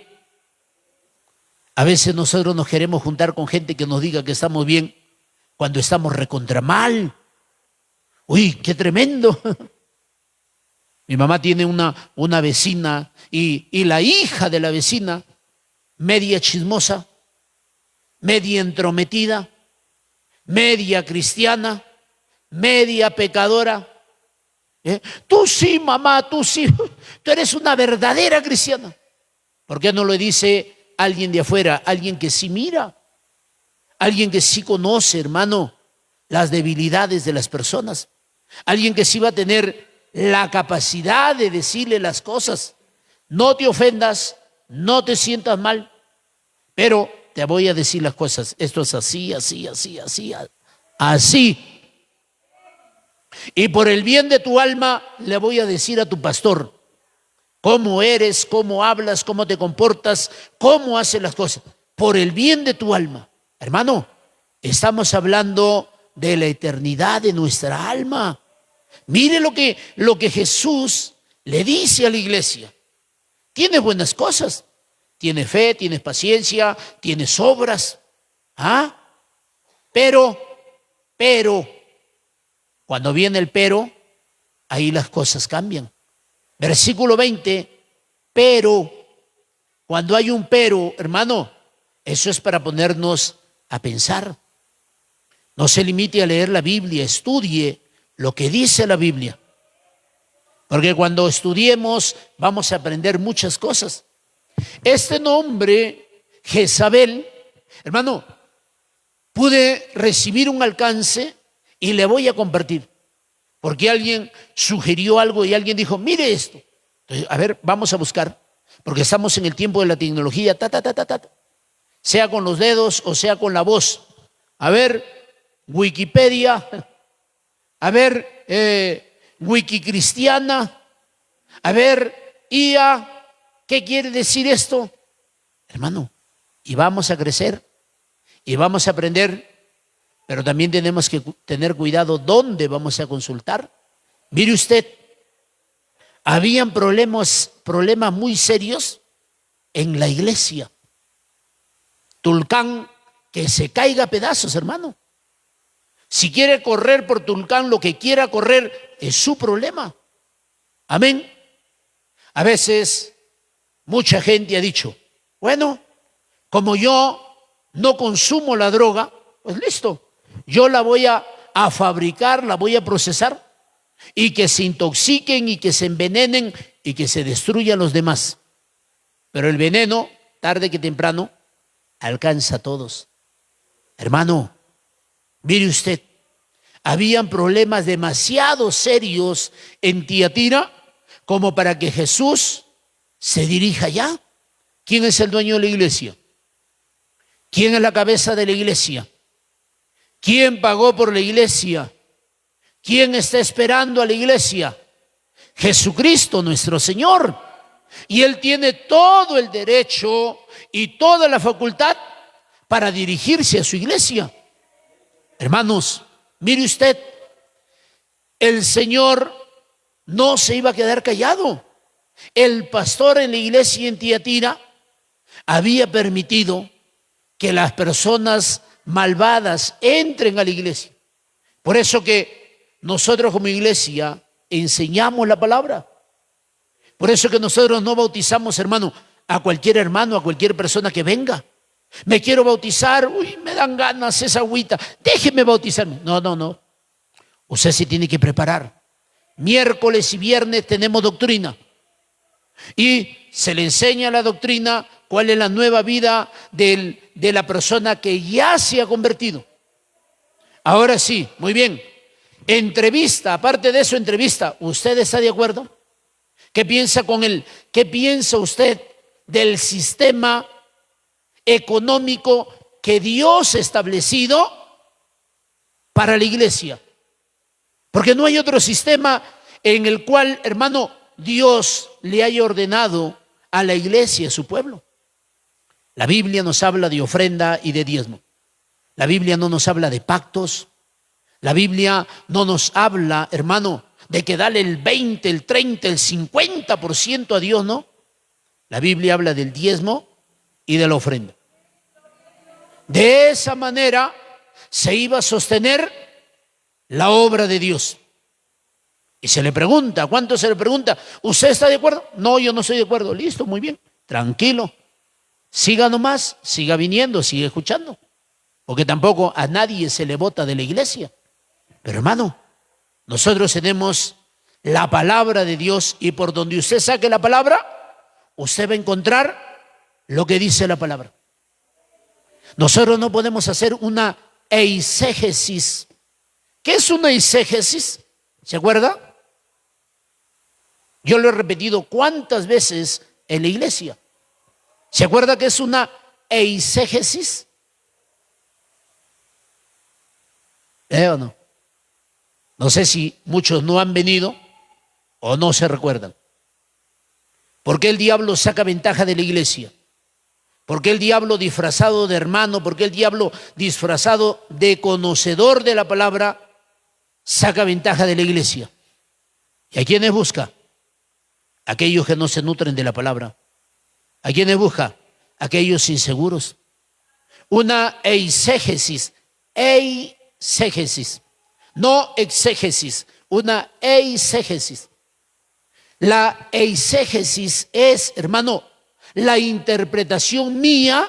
A veces nosotros nos queremos juntar con gente que nos diga que estamos bien cuando estamos recontra mal. Uy, qué tremendo. Mi mamá tiene una vecina y la hija de la vecina, media chismosa, media entrometida, media cristiana, media pecadora. Tú sí, mamá, tú sí, tú eres una verdadera cristiana. ¿Por qué no lo dice alguien de afuera? Alguien que sí mira, alguien que sí conoce, hermano, las debilidades de las personas, alguien que sí va a tener la capacidad de decirle las cosas. No te ofendas, no te sientas mal, pero te voy a decir las cosas. Esto es así, así, así, así, así. Y por el bien de tu alma le voy a decir a tu pastor cómo eres, cómo hablas, cómo te comportas, cómo haces las cosas. Por el bien de tu alma. Hermano, estamos hablando de la eternidad de nuestra alma. Mire lo que Jesús le dice a la iglesia. Tienes buenas cosas, tienes fe, tienes paciencia, tienes obras. Pero, cuando viene el pero, ahí las cosas cambian. Versículo 20, pero, cuando hay un pero, hermano, eso es para ponernos a pensar. No se limite a leer la Biblia, estudie lo que dice la Biblia. Porque cuando estudiemos vamos a aprender muchas cosas. Este nombre, Jezabel, hermano, pude recibir un alcance y le voy a compartir. Porque alguien sugirió algo y alguien dijo, mire esto. Entonces, a ver, vamos a buscar. Porque estamos en el tiempo de la tecnología, sea con los dedos o sea con la voz. A ver, Wikipedia, a ver, Wikicristiana, a ver, IA, ¿qué quiere decir esto? Hermano, y vamos a crecer y vamos a aprender, pero también tenemos que tener cuidado dónde vamos a consultar. Mire usted, habían problemas muy serios en la iglesia. Tulcán, que se caiga a pedazos, hermano. Si quiere correr por Tulcán, lo que quiera correr es su problema. Amén. A veces mucha gente ha dicho, bueno, como yo no consumo la droga, pues listo, yo la voy a fabricar, la voy a procesar y que se intoxiquen y que se envenenen y que se destruyan los demás. Pero el veneno, tarde que temprano, alcanza a todos. Hermano, mire usted, habían problemas demasiado serios en Tiatira como para que Jesús se dirija allá. ¿Quién es el dueño de la iglesia? ¿Quién es la cabeza de la iglesia? ¿Quién pagó por la iglesia? ¿Quién está esperando a la iglesia? Jesucristo, nuestro Señor. Y Él tiene todo el derecho y toda la facultad para dirigirse a su iglesia. Hermanos, mire usted, el Señor no se iba a quedar callado. El pastor en la iglesia en Tiatira había permitido que las personas malvadas entren a la iglesia. Por eso que nosotros como iglesia enseñamos la palabra. Por eso que nosotros no bautizamos, hermano, a cualquier persona que venga. Me quiero bautizar, uy, me dan ganas esa agüita, déjeme bautizarme. No, no, no. Usted se tiene que preparar. Miércoles y viernes tenemos doctrina. Y se le enseña la doctrina, cuál es la nueva vida de la persona que ya se ha convertido. Ahora sí, muy bien. Entrevista, aparte de eso, entrevista. ¿Usted está de acuerdo? ¿Qué piensa qué piensa usted del sistema económico que Dios ha establecido para la iglesia? Porque no hay otro sistema en el cual, hermano, Dios le haya ordenado a la iglesia, a su pueblo. La Biblia nos habla de ofrenda y de diezmo. La Biblia no nos habla de pactos. La Biblia no nos habla, hermano, de que dale el 20, el 30, el 50% a Dios, no. La Biblia habla del diezmo y de la ofrenda. De esa manera se iba a sostener la obra de Dios. Y se le pregunta, ¿cuánto se le pregunta? ¿Usted está de acuerdo? No, yo no estoy de acuerdo. Listo, muy bien, tranquilo. Siga nomás, siga viniendo, siga escuchando. Porque tampoco a nadie se le bota de la iglesia. Pero hermano, nosotros tenemos la palabra de Dios y por donde usted saque la palabra, usted va a encontrar lo que dice la palabra. Nosotros no podemos hacer una eisegesis. ¿Qué es una eisegesis? ¿Se acuerda? Yo lo he repetido cuántas veces en la iglesia. ¿Se acuerda que es una eisegesis? ¿O no? No sé si muchos no han venido o no se recuerdan. ¿Por qué el diablo saca ventaja de la iglesia? ¿Por qué el diablo disfrazado de hermano? ¿Por qué el diablo disfrazado de conocedor de la palabra saca ventaja de la iglesia? ¿Y a quiénes busca? Aquellos que no se nutren de la palabra. ¿A quiénes busca? Aquellos inseguros. Una eisegesis, no exégesis, una eisegesis. La eisegesis es, hermano, la interpretación mía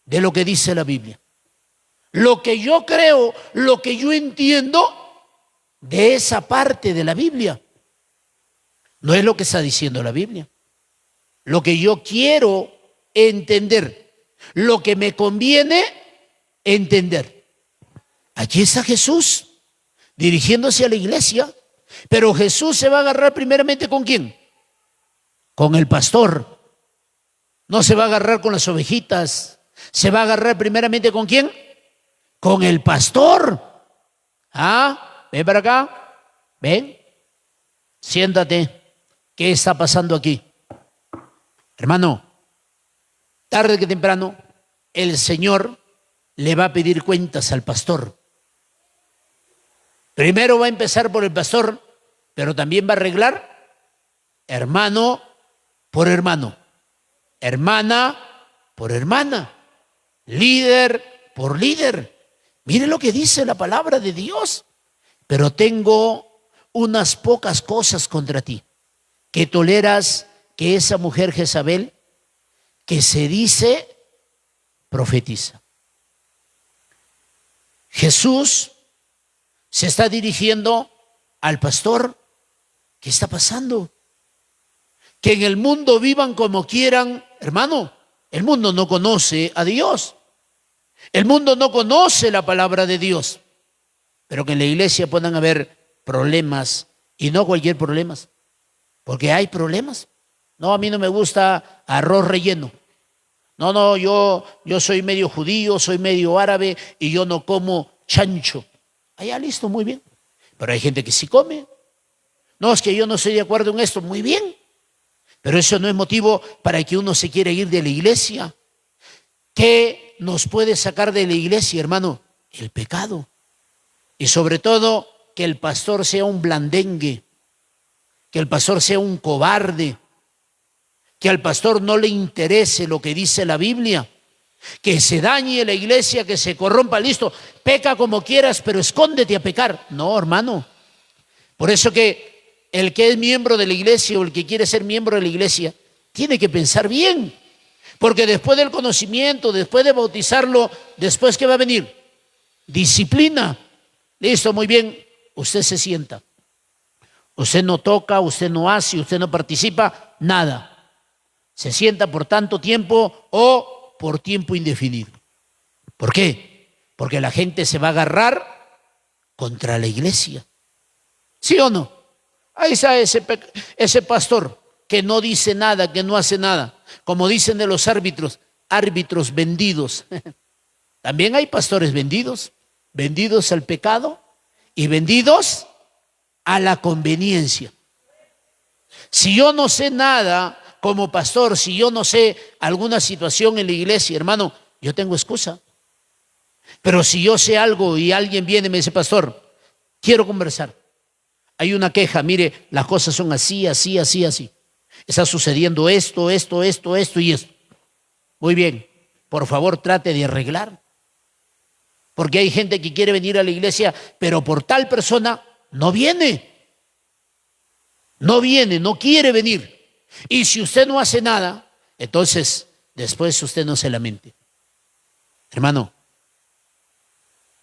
de lo que dice la Biblia. Lo que yo creo, lo que yo entiendo de esa parte de la Biblia. No es lo que está diciendo la Biblia. Lo que yo quiero entender, lo que me conviene entender. Aquí está Jesús dirigiéndose a la iglesia, pero Jesús se va a agarrar primeramente ¿con quién? Con el pastor. No se va a agarrar con las ovejitas, se va a agarrar primeramente ¿con quién? Con el pastor. Ah, ven para acá, ven, siéntate. ¿Qué está pasando aquí? Hermano, tarde que temprano, el Señor le va a pedir cuentas al pastor. Primero va a empezar por el pastor, pero también va a arreglar hermano por hermano, hermana por hermana, líder por líder. Mire lo que dice la palabra de Dios. Pero tengo unas pocas cosas contra ti, que toleras que esa mujer Jezabel, que se dice profetiza. Jesús se está dirigiendo al pastor. ¿Qué está pasando? Que en el mundo vivan como quieran. Hermano, el mundo no conoce a Dios. El mundo no conoce la palabra de Dios. Pero que en la iglesia puedan haber problemas, y no cualquier problemas, porque hay problemas. No, a mí no me gusta arroz relleno. No, yo soy medio judío, soy medio árabe y yo no como chancho. Allá listo, muy bien. Pero hay gente que sí come. No, es que yo no estoy de acuerdo en esto, muy bien. Pero eso no es motivo para que uno se quiera ir de la iglesia. ¿Qué nos puede sacar de la iglesia, hermano? El pecado. Y sobre todo, que el pastor sea un blandengue, que el pastor sea un cobarde, que al pastor no le interese lo que dice la Biblia, que se dañe la iglesia, que se corrompa, listo, peca como quieras, pero escóndete a pecar. No, hermano. Por eso que el que es miembro de la iglesia o el que quiere ser miembro de la iglesia, tiene que pensar bien, Porque después del conocimiento, después de bautizarlo, después ¿qué va a venir? Disciplina. Listo, muy bien. Usted se sienta. Usted no toca, usted no hace, usted no participa, nada. Se sienta por tanto tiempo o por tiempo indefinido. ¿Por qué? Porque la gente se va a agarrar contra la iglesia. ¿Sí o no? Ahí está ese pastor que no dice nada, que no hace nada. Como dicen de los árbitros, árbitros vendidos. También hay pastores vendidos, vendidos al pecado y vendidos a la conveniencia. Si yo no sé nada como pastor, si yo no sé alguna situación en la iglesia, hermano, yo tengo excusa. Pero si yo sé algo y alguien viene y me dice, pastor, quiero conversar. Hay una queja, mire, las cosas son así, así, así, así. Está sucediendo esto y esto. Muy bien, por favor trate de arreglar. Porque hay gente que quiere venir a la iglesia, pero por tal persona no viene. No viene, no quiere venir. Y si usted no hace nada, entonces después usted no se lamente. Hermano,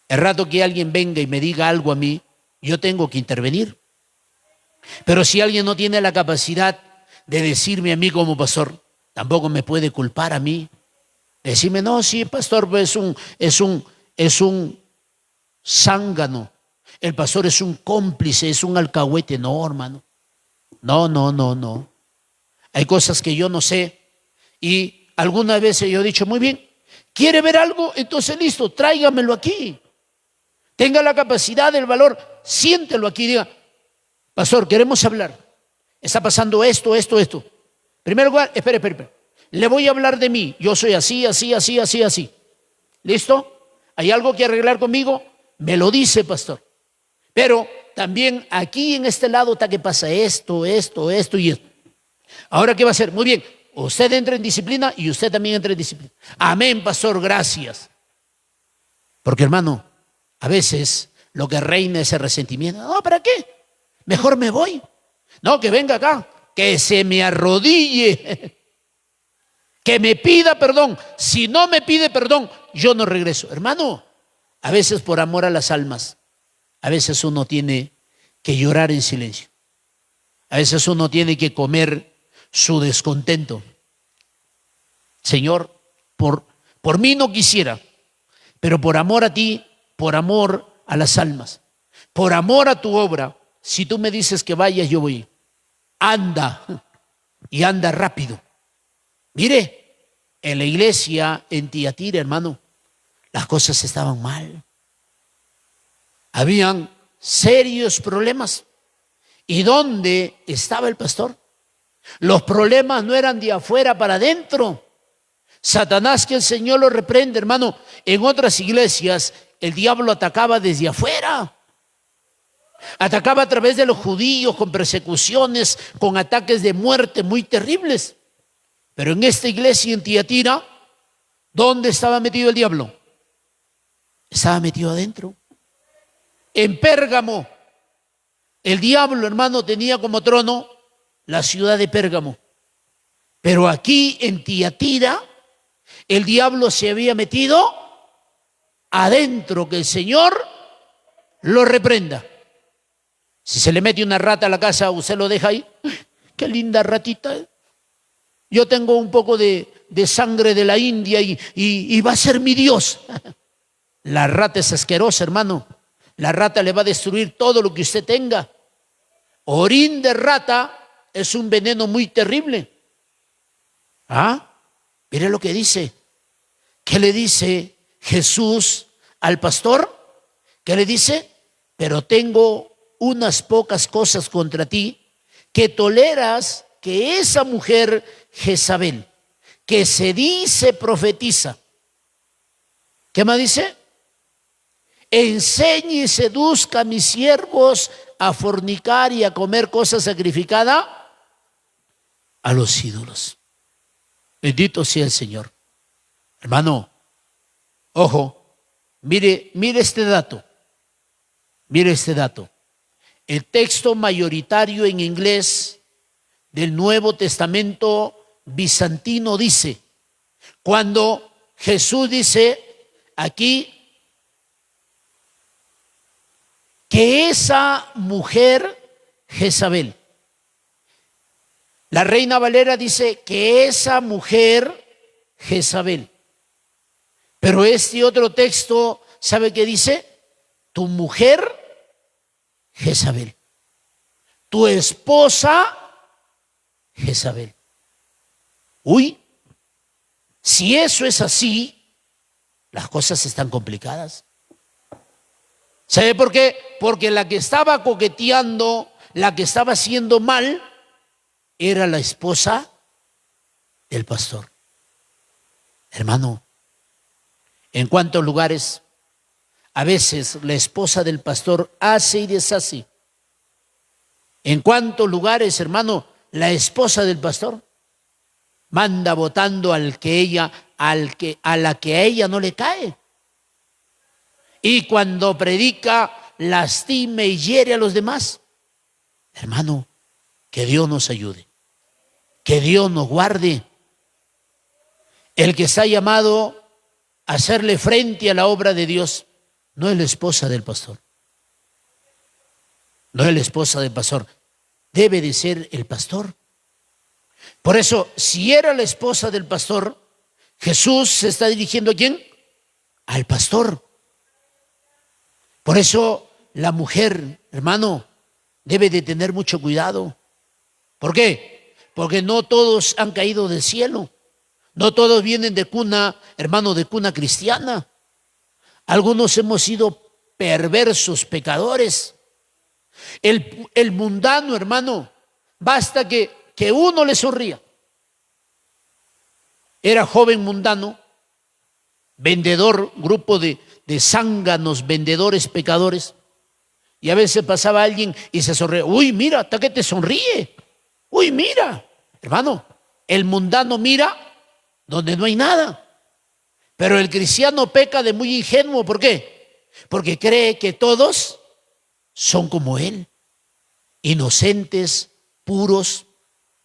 el rato que alguien venga y me diga algo a mí, yo tengo que intervenir. Pero si alguien no tiene la capacidad de decirme a mí como pastor, tampoco me puede culpar a mí. Decirme, no, sí, pastor, pues es un zángano. El pastor es un cómplice, es un alcahuete. No, hermano. No. Hay cosas que yo no sé. Y algunas veces yo he dicho, muy bien, ¿quiere ver algo? Entonces listo, tráigamelo aquí. Tenga la capacidad, el valor, siéntelo aquí, diga, pastor, queremos hablar. Está pasando esto. En primer lugar, espere. Le voy a hablar de mí. Yo soy así. ¿Listo? ¿Hay algo que arreglar conmigo? Me lo dice, pastor. Pero también aquí en este lado está que pasa esto y esto. Ahora, ¿qué va a hacer? Muy bien, usted entra en disciplina y usted también entra en disciplina. Amén, pastor, gracias. Porque, hermano, a veces lo que reina es el resentimiento. No, ¿para qué? Mejor me voy. No, que venga acá, que se me arrodille, que me pida perdón. Si no me pide perdón, yo no regreso. Hermano, a veces por amor a las almas, a veces uno tiene que llorar en silencio. A veces uno tiene que comer su descontento. Señor, por mí no quisiera, pero por amor a ti, por amor a las almas, por amor a tu obra, si tú me dices que vayas, yo voy. Anda, y anda rápido. Mire, en la iglesia en Tiatira, hermano, las cosas estaban mal. Habían serios problemas. ¿Y dónde estaba el pastor? Los problemas no eran de afuera para adentro. Satanás, que el Señor lo reprende, hermano. En otras iglesias el diablo atacaba desde afuera. Atacaba a través de los judíos con persecuciones, con ataques de muerte muy terribles. Pero en esta iglesia en Tiatira, ¿dónde estaba metido el diablo? Estaba metido adentro. En Pérgamo, el diablo, hermano, tenía como trono la ciudad de Pérgamo. Pero aquí en Tiatira, el diablo se había metido adentro, que el Señor lo reprenda. Si se le mete una rata a la casa, usted lo deja ahí. Qué linda ratita. Yo tengo un poco de sangre de la India y va a ser mi Dios. La rata es asquerosa, hermano. La rata le va a destruir todo lo que usted tenga. Orín de rata es un veneno muy terrible. Mire lo que dice. ¿Qué le dice Jesús al pastor? ¿Qué le dice? Pero tengo unas pocas cosas contra ti, que toleras que esa mujer Jezabel, que se dice profetiza, ¿qué más dice? Enseñe y seduzca a mis siervos a fornicar y a comer cosas sacrificadas a los ídolos. Bendito sea el Señor. Hermano, ojo, mire este dato. Mire este dato. El texto mayoritario en inglés del Nuevo Testamento bizantino dice Cuando Jesús dice aquí que esa mujer Jezabel, la Reina Valera dice que esa mujer Jezabel, pero este otro texto, ¿sabe qué dice? Tu mujer Jezabel, tu esposa Jezabel. Uy, si eso es así, las cosas están complicadas. ¿Sabe por qué? Porque la que estaba coqueteando, la que estaba haciendo mal, era la esposa del pastor. Hermano, ¿en cuántos lugares a veces la esposa del pastor hace y deshace? ¿En cuántos lugares, hermano, la esposa del pastor manda votando a la que a ella no le cae? Y cuando predica, lastima y hiere a los demás. Hermano, que Dios nos ayude, que Dios nos guarde. El que está llamado a hacerle frente a la obra de Dios no es la esposa del pastor. No es la esposa del pastor. Debe de ser el pastor. Por eso, si era la esposa del pastor, Jesús se está dirigiendo ¿a quién? Al pastor. Por eso la mujer, hermano, debe de tener mucho cuidado. ¿Por qué? Porque no todos han caído del cielo. No todos vienen de cuna, hermano, de cuna cristiana. Algunos hemos sido perversos, pecadores. El mundano, hermano, basta que uno le sonría. Era joven mundano, vendedor, grupo de zánganos, vendedores, pecadores. Y a veces pasaba alguien y se sonríe. Uy, mira, hasta que te sonríe. Uy, mira. Hermano, el mundano mira donde no hay nada. Pero el cristiano peca de muy ingenuo. ¿Por qué? Porque cree que todos son como él. Inocentes, puros,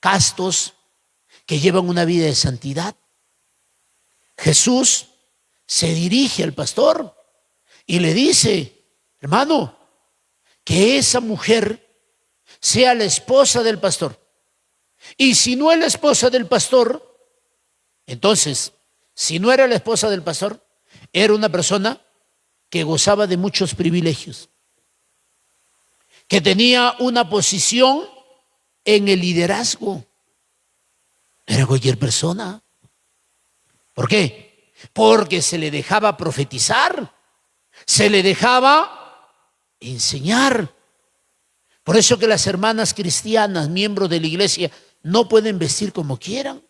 castos, que llevan una vida de santidad. Jesús se dirige al pastor y le dice, hermano, que esa mujer sea la esposa del pastor. Y si no es la esposa del pastor, entonces, si no era la esposa del pastor, era una persona que gozaba de muchos privilegios, que tenía una posición en el liderazgo. Era cualquier persona. ¿Por qué? Porque se le dejaba profetizar, se le dejaba enseñar. Por eso que las hermanas cristianas, miembros de la iglesia, no pueden vestir como quieran.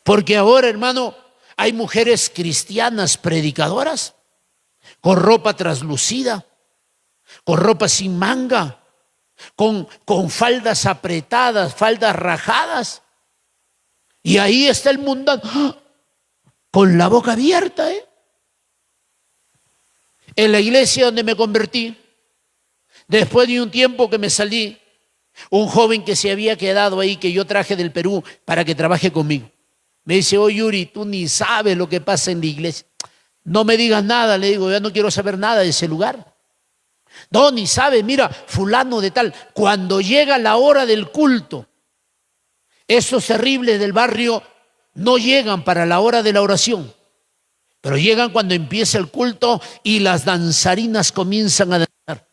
Porque ahora, hermano, hay mujeres cristianas predicadoras con ropa traslucida, con ropa sin manga, con faldas apretadas, faldas rajadas. Y ahí está el mundano, ¡ah!, con la boca abierta. En la iglesia donde me convertí, después de un tiempo que me salí, un joven que se había quedado ahí, que yo traje del Perú para que trabaje conmigo, me dice, oye Yuri, tú ni sabes lo que pasa en la iglesia. No me digas nada, le digo, ya no quiero saber nada de ese lugar. No, ni sabes, mira, fulano de tal, cuando llega la hora del culto, esos terribles del barrio no llegan para la hora de la oración, pero llegan cuando empieza el culto y las danzarinas comienzan a danzar.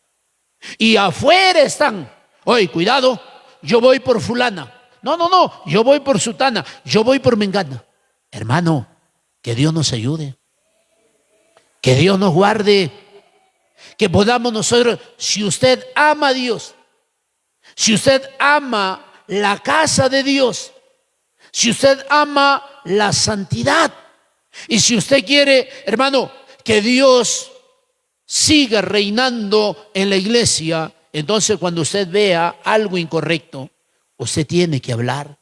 Y afuera están, oye, cuidado, yo voy por fulana. No, yo voy por sutana, yo voy por mengana. Hermano, que Dios nos ayude, que Dios nos guarde, que podamos nosotros, si usted ama a Dios, si usted ama la casa de Dios, si usted ama la santidad y si usted quiere, hermano, que Dios siga reinando en la iglesia, entonces cuando usted vea algo incorrecto, usted tiene que hablar.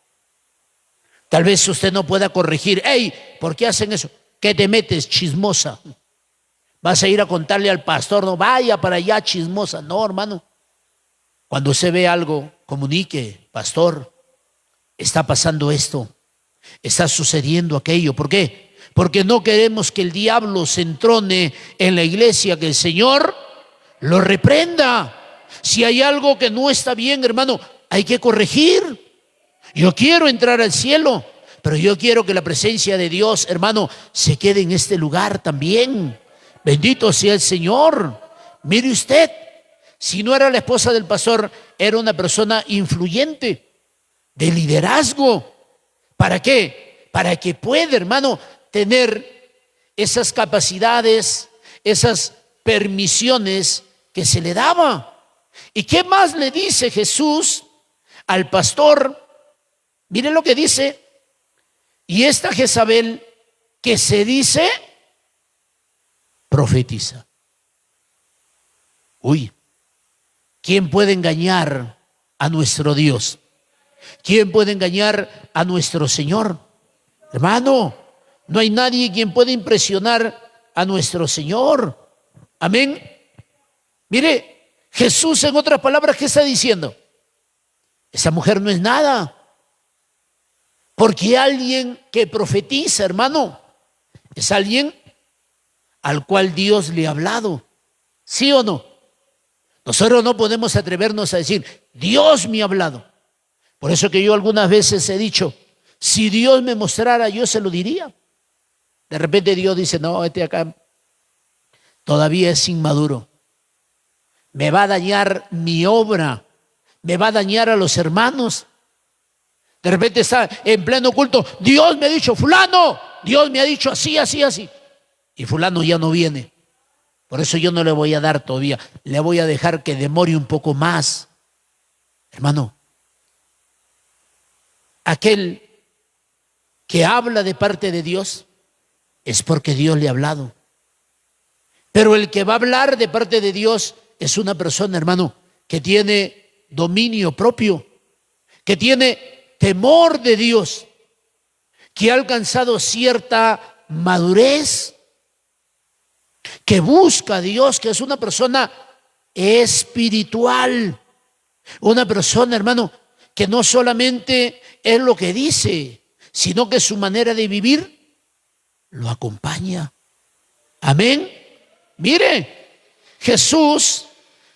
Tal vez usted no pueda corregir. Hey, ¿por qué hacen eso? ¿Qué te metes, chismosa? Vas a ir a contarle al pastor, no vaya para allá, chismosa. No, hermano. Cuando usted ve algo, comunique, pastor, está pasando esto. está sucediendo aquello. ¿Por qué? Porque no queremos que el diablo se entrone en la iglesia, que el Señor lo reprenda. Si hay algo que no está bien, hermano, hay que corregir. Yo quiero entrar al cielo, pero yo quiero que la presencia de Dios, hermano, se quede en este lugar también. Bendito sea el Señor. Mire usted, si no era la esposa del pastor, era una persona influyente, de liderazgo. ¿Para qué? Para que pueda, hermano, tener esas capacidades, esas permisiones que se le daba. ¿Y qué más le dice Jesús al pastor? Mire lo que dice. Y esta Jezabel, que se dice, profetiza. Uy, ¿quién puede engañar a nuestro Dios? ¿Quién puede engañar a nuestro Señor? Hermano, no hay nadie quien pueda impresionar a nuestro Señor. Amén. Mire, Jesús, en otras palabras, ¿qué está diciendo? Esa mujer no es nada. Porque alguien que profetiza, hermano, es alguien al cual Dios le ha hablado. ¿Sí o no? Nosotros no podemos atrevernos a decir, Dios me ha hablado. Por eso que yo algunas veces he dicho, si Dios me mostrara, yo se lo diría. De repente Dios dice, no, este acá todavía es inmaduro. Me va a dañar mi obra, me va a dañar a los hermanos. De repente está en pleno culto, Dios me ha dicho, fulano, Dios me ha dicho así, así, así. Y fulano ya no viene. Por eso yo no le voy a dar todavía, le voy a dejar que demore un poco más. Hermano, aquel que habla de parte de Dios es porque Dios le ha hablado. Pero el que va a hablar de parte de Dios es una persona, hermano, que tiene dominio propio, que tiene temor de Dios, que ha alcanzado cierta madurez, que busca a Dios, que es una persona espiritual, una persona, hermano, que no solamente es lo que dice, sino que su manera de vivir lo acompaña. Amén. Mire, Jesús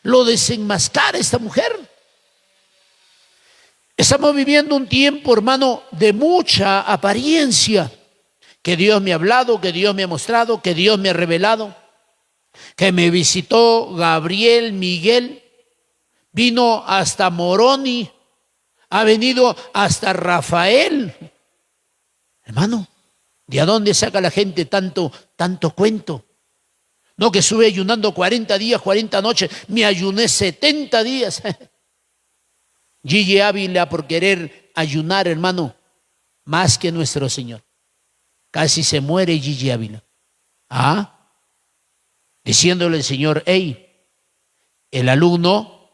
lo desenmascara a esta mujer. Estamos viviendo un tiempo, hermano, de mucha apariencia. Que Dios me ha hablado, que Dios me ha mostrado, que Dios me ha revelado, que me visitó Gabriel, Miguel, vino hasta Moroni, ha venido hasta Rafael. Hermano, ¿de a dónde saca la gente tanto cuento? No, que estuve ayunando 40 días, 40 noches, me ayuné 70 días. Gigi Ávila, por querer ayunar, hermano, más que nuestro Señor. Casi se muere Gigi Ávila. Diciéndole al Señor, hey, el alumno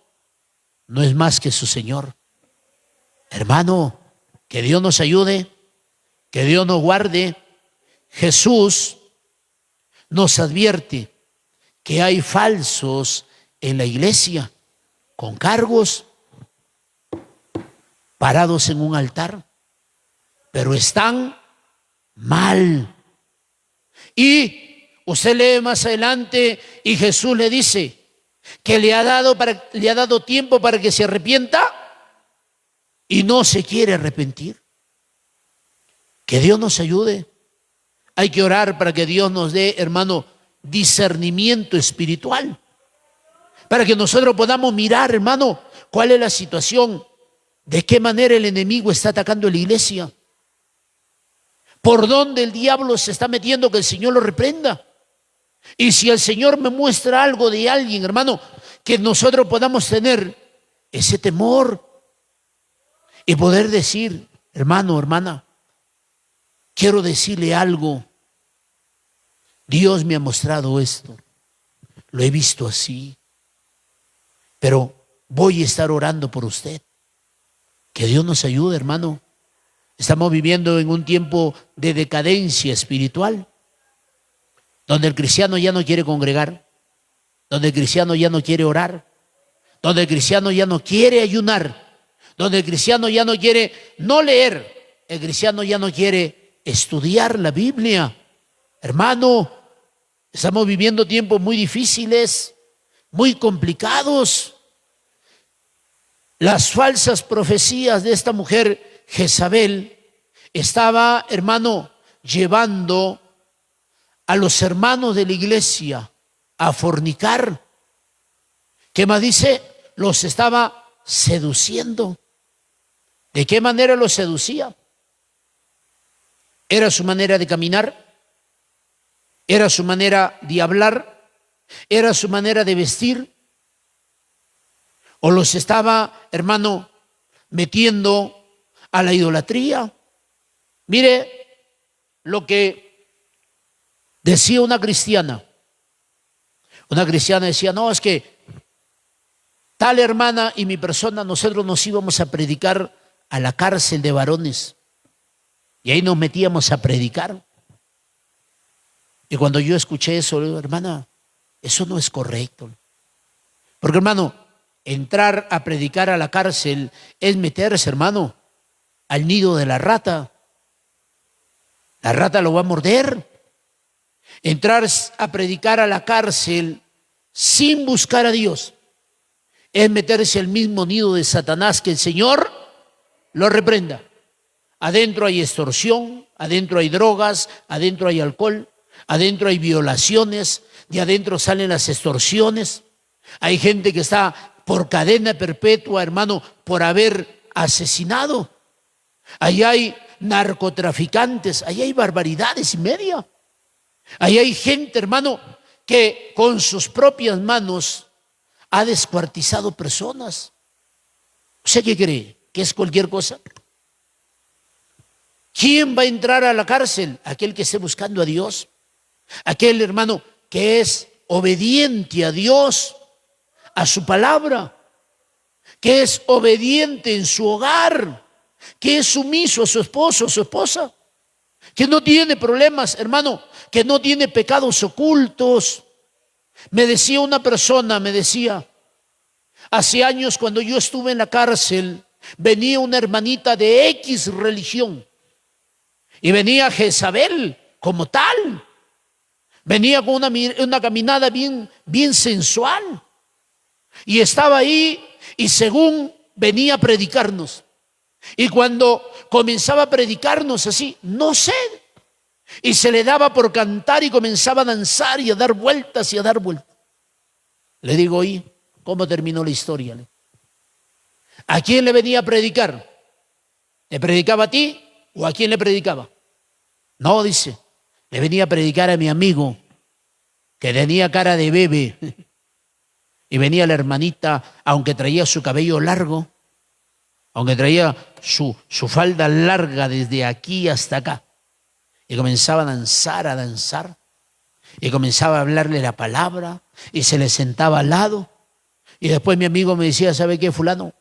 no es más que su Señor. Hermano, que Dios nos ayude, que Dios nos guarde. Jesús nos advierte que hay falsos en la iglesia con cargos, parados en un altar, pero están mal. Y usted lee más adelante y Jesús le dice que le ha dado tiempo para que se arrepienta y no se quiere arrepentir. Que Dios nos ayude. Hay que orar para que Dios nos dé, hermano, discernimiento espiritual, para que nosotros podamos mirar, hermano, cuál es la situación. ¿De qué manera el enemigo está atacando a la iglesia? ¿Por dónde el diablo se está metiendo? Que el Señor lo reprenda. Y si el Señor me muestra algo de alguien, hermano, que nosotros podamos tener ese temor y poder decir, hermano, hermana, quiero decirle algo. Dios me ha mostrado esto. Lo he visto así. Pero voy a estar orando por usted. Que Dios nos ayude, hermano. Estamos viviendo en un tiempo de decadencia espiritual, donde el cristiano ya no quiere congregar, donde el cristiano ya no quiere orar, donde el cristiano ya no quiere ayunar, donde el cristiano ya no quiere no leer, el cristiano ya no quiere estudiar la Biblia. Hermano, estamos viviendo tiempos muy difíciles, muy complicados. Las falsas profecías de esta mujer Jezabel estaba, hermano, llevando a los hermanos de la iglesia a fornicar. ¿Qué más dice? Los estaba seduciendo. ¿De qué manera los seducía? Era su manera de caminar, era su manera de hablar, era su manera de vestir, o los estaba, hermano, metiendo a la idolatría. Mire lo que decía una cristiana. Una cristiana decía, no, es que tal hermana y mi persona, nosotros nos íbamos a predicar a la cárcel de varones. Y ahí nos metíamos a predicar. Y cuando yo escuché eso, le digo, hermana, eso no es correcto. Porque, hermano, entrar a predicar a la cárcel es meterse, hermano, al nido de la rata. La rata lo va a morder. Entrar a predicar a la cárcel sin buscar a Dios es meterse al mismo nido de Satanás, que el Señor lo reprenda. Adentro hay extorsión, adentro hay drogas, adentro hay alcohol, adentro hay violaciones, de adentro salen las extorsiones. Hay gente que está por cadena perpetua, hermano, por haber asesinado. Ahí hay narcotraficantes, ahí hay barbaridades y media. Ahí hay gente, hermano, que con sus propias manos ha descuartizado personas. ¿Usted qué cree? ¿Que es cualquier cosa? ¿Quién va a entrar a la cárcel? Aquel que esté buscando a Dios. Aquel, hermano, que es obediente a Dios, a su palabra, que es obediente en su hogar, que es sumiso a su esposo, a su esposa, que no tiene problemas, hermano, que no tiene pecados ocultos. Me decía una persona, me decía, hace años cuando yo estuve en la cárcel, venía una hermanita de X religión y venía Jezabel como tal. Venía con una caminada bien sensual y estaba ahí y según venía a predicarnos. Y cuando comenzaba a predicarnos así, no sé, y se le daba por cantar y comenzaba a danzar y a dar vueltas y a dar vueltas. Le digo, ¿y cómo terminó la historia? ¿A quién le venía a predicar? ¿Le predicaba a ti o a quién le predicaba? No, dice, le venía a predicar a mi amigo que tenía cara de bebé. Y venía la hermanita, aunque traía su cabello largo, aunque traía su falda larga desde aquí hasta acá, y comenzaba a danzar, y comenzaba a hablarle la palabra, y se le sentaba al lado, y después mi amigo me decía, ¿sabe qué, fulano?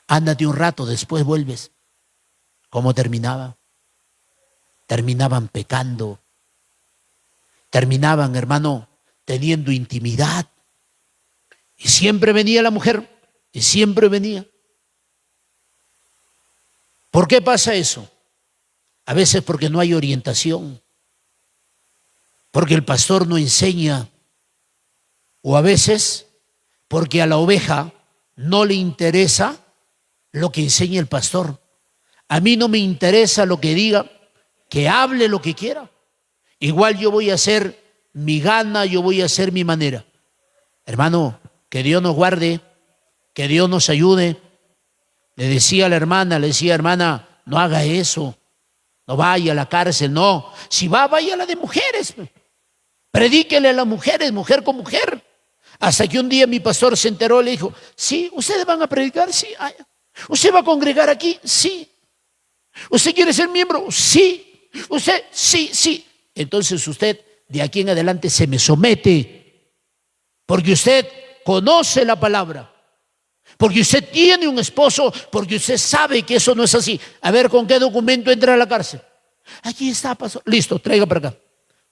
Ándate un rato, después vuelves. ¿Cómo terminaba? Terminaban pecando, terminaban, hermano, teniendo intimidad, y siempre venía la mujer, y siempre venía. ¿Por qué pasa eso? A veces porque no hay orientación, porque el pastor no enseña, o a veces porque a la oveja no le interesa lo que enseña el pastor. A mí no me interesa lo que diga, que hable lo que quiera. Igual yo voy a hacer mi gana, yo voy a hacer mi manera. Hermano, que Dios nos guarde, que Dios nos ayude. Le decía a la hermana, hermana, no haga eso, no vaya a la cárcel, no. Si vaya a la de mujeres, predíquele a las mujeres, mujer con mujer. Hasta que un día mi pastor se enteró, le dijo, sí, ¿ustedes van a predicar? Sí. ¿Usted va a congregar aquí? Sí. ¿Usted quiere ser miembro? Sí. ¿Usted? Sí, sí. Entonces usted de aquí en adelante se me somete, porque usted conoce la palabra, porque usted tiene un esposo, porque usted sabe que eso no es así. A ver, ¿con qué documento entra a la cárcel? Aquí está, pastor. Listo, traiga para acá.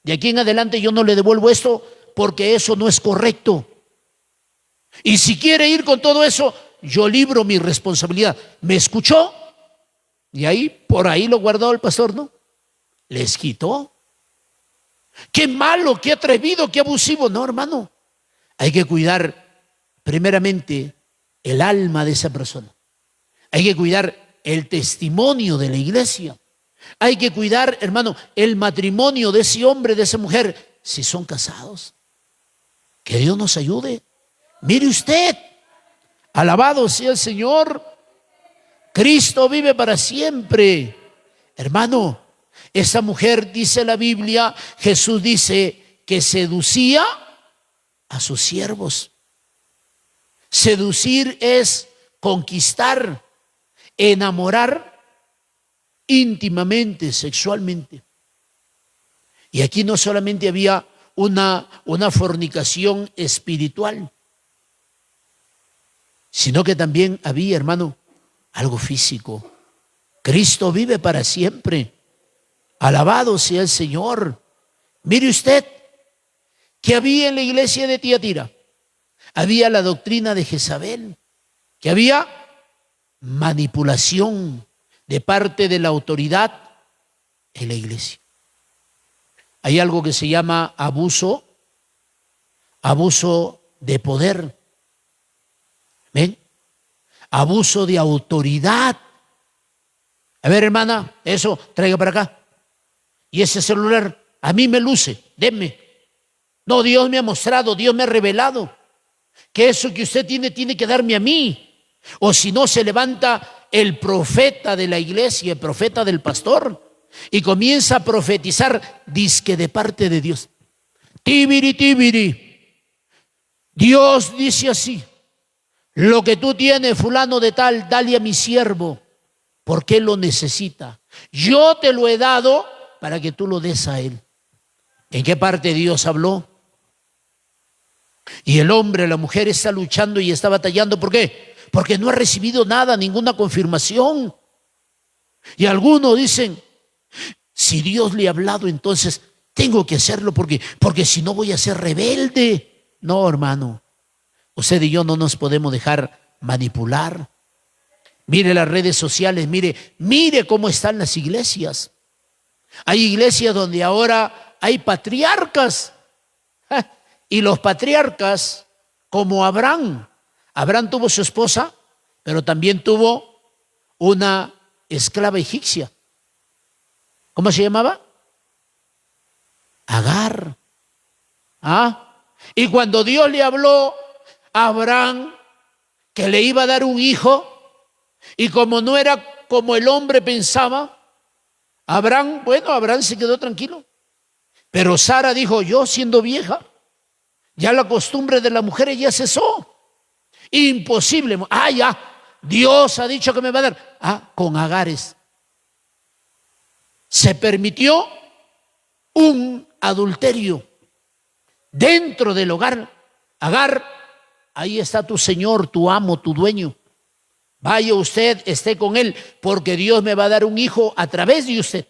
De aquí en adelante yo no le devuelvo esto, porque eso no es correcto. Y si quiere ir con todo eso, yo libro mi responsabilidad. ¿Me escuchó? Y ahí, por ahí lo guardó el pastor, ¿no? Les quitó. Qué malo, qué atrevido, qué abusivo. No, hermano. Hay que cuidar primeramente el alma de esa persona. Hay que cuidar el testimonio de la iglesia. Hay que cuidar, hermano, el matrimonio de ese hombre, de esa mujer, si son casados. Que Dios nos ayude. Mire usted, alabado sea el Señor. Cristo vive para siempre. Hermano, esa mujer, dice la Biblia, Jesús dice que seducía a sus siervos. Seducir es conquistar, enamorar íntimamente, sexualmente. Y aquí no solamente había una fornicación espiritual, sino que también había, hermano, algo físico. Cristo vive para siempre. Alabado sea el Señor. Mire usted que había en la iglesia de Tiatira, había la doctrina de Jezabel, que había manipulación de parte de la autoridad en la iglesia. Hay algo que se llama abuso de poder. ¿Ven? Abuso de autoridad. A ver, hermana, eso, traiga para acá. Y ese celular, a mí me luce, denme. No, Dios me ha mostrado, Dios me ha revelado que eso que usted tiene que darme a mí. O si no, se levanta el profeta de la iglesia, el profeta del pastor, y comienza a profetizar, dizque de parte de Dios. Tibiri, tibiri. Dios dice así: lo que tú tienes, fulano de tal, dale a mi siervo, porque él lo necesita. Yo te lo he dado para que tú lo des a él. ¿En qué parte Dios habló? Y el hombre, la mujer está luchando y está batallando. ¿Por qué? Porque no ha recibido nada, ninguna confirmación. Y algunos dicen, si Dios le ha hablado, entonces tengo que hacerlo porque si no voy a ser rebelde. No, hermano. Usted y yo no nos podemos dejar manipular. Mire las redes sociales, mire cómo están las iglesias. Hay iglesias donde ahora hay patriarcas. Y los patriarcas, como Abraham tuvo su esposa, pero también tuvo una esclava egipcia. ¿Cómo se llamaba? Agar. Y cuando Dios le habló a Abraham que le iba a dar un hijo, y como no era como el hombre pensaba, Abraham se quedó tranquilo. Pero Sara dijo, yo siendo vieja, ya la costumbre de las mujeres ya cesó. Imposible. Ya, Dios ha dicho que me va a dar. Con Agares. Se permitió un adulterio dentro del hogar. Agar, ahí está tu señor, tu amo, tu dueño. Vaya usted, esté con él, porque Dios me va a dar un hijo a través de usted.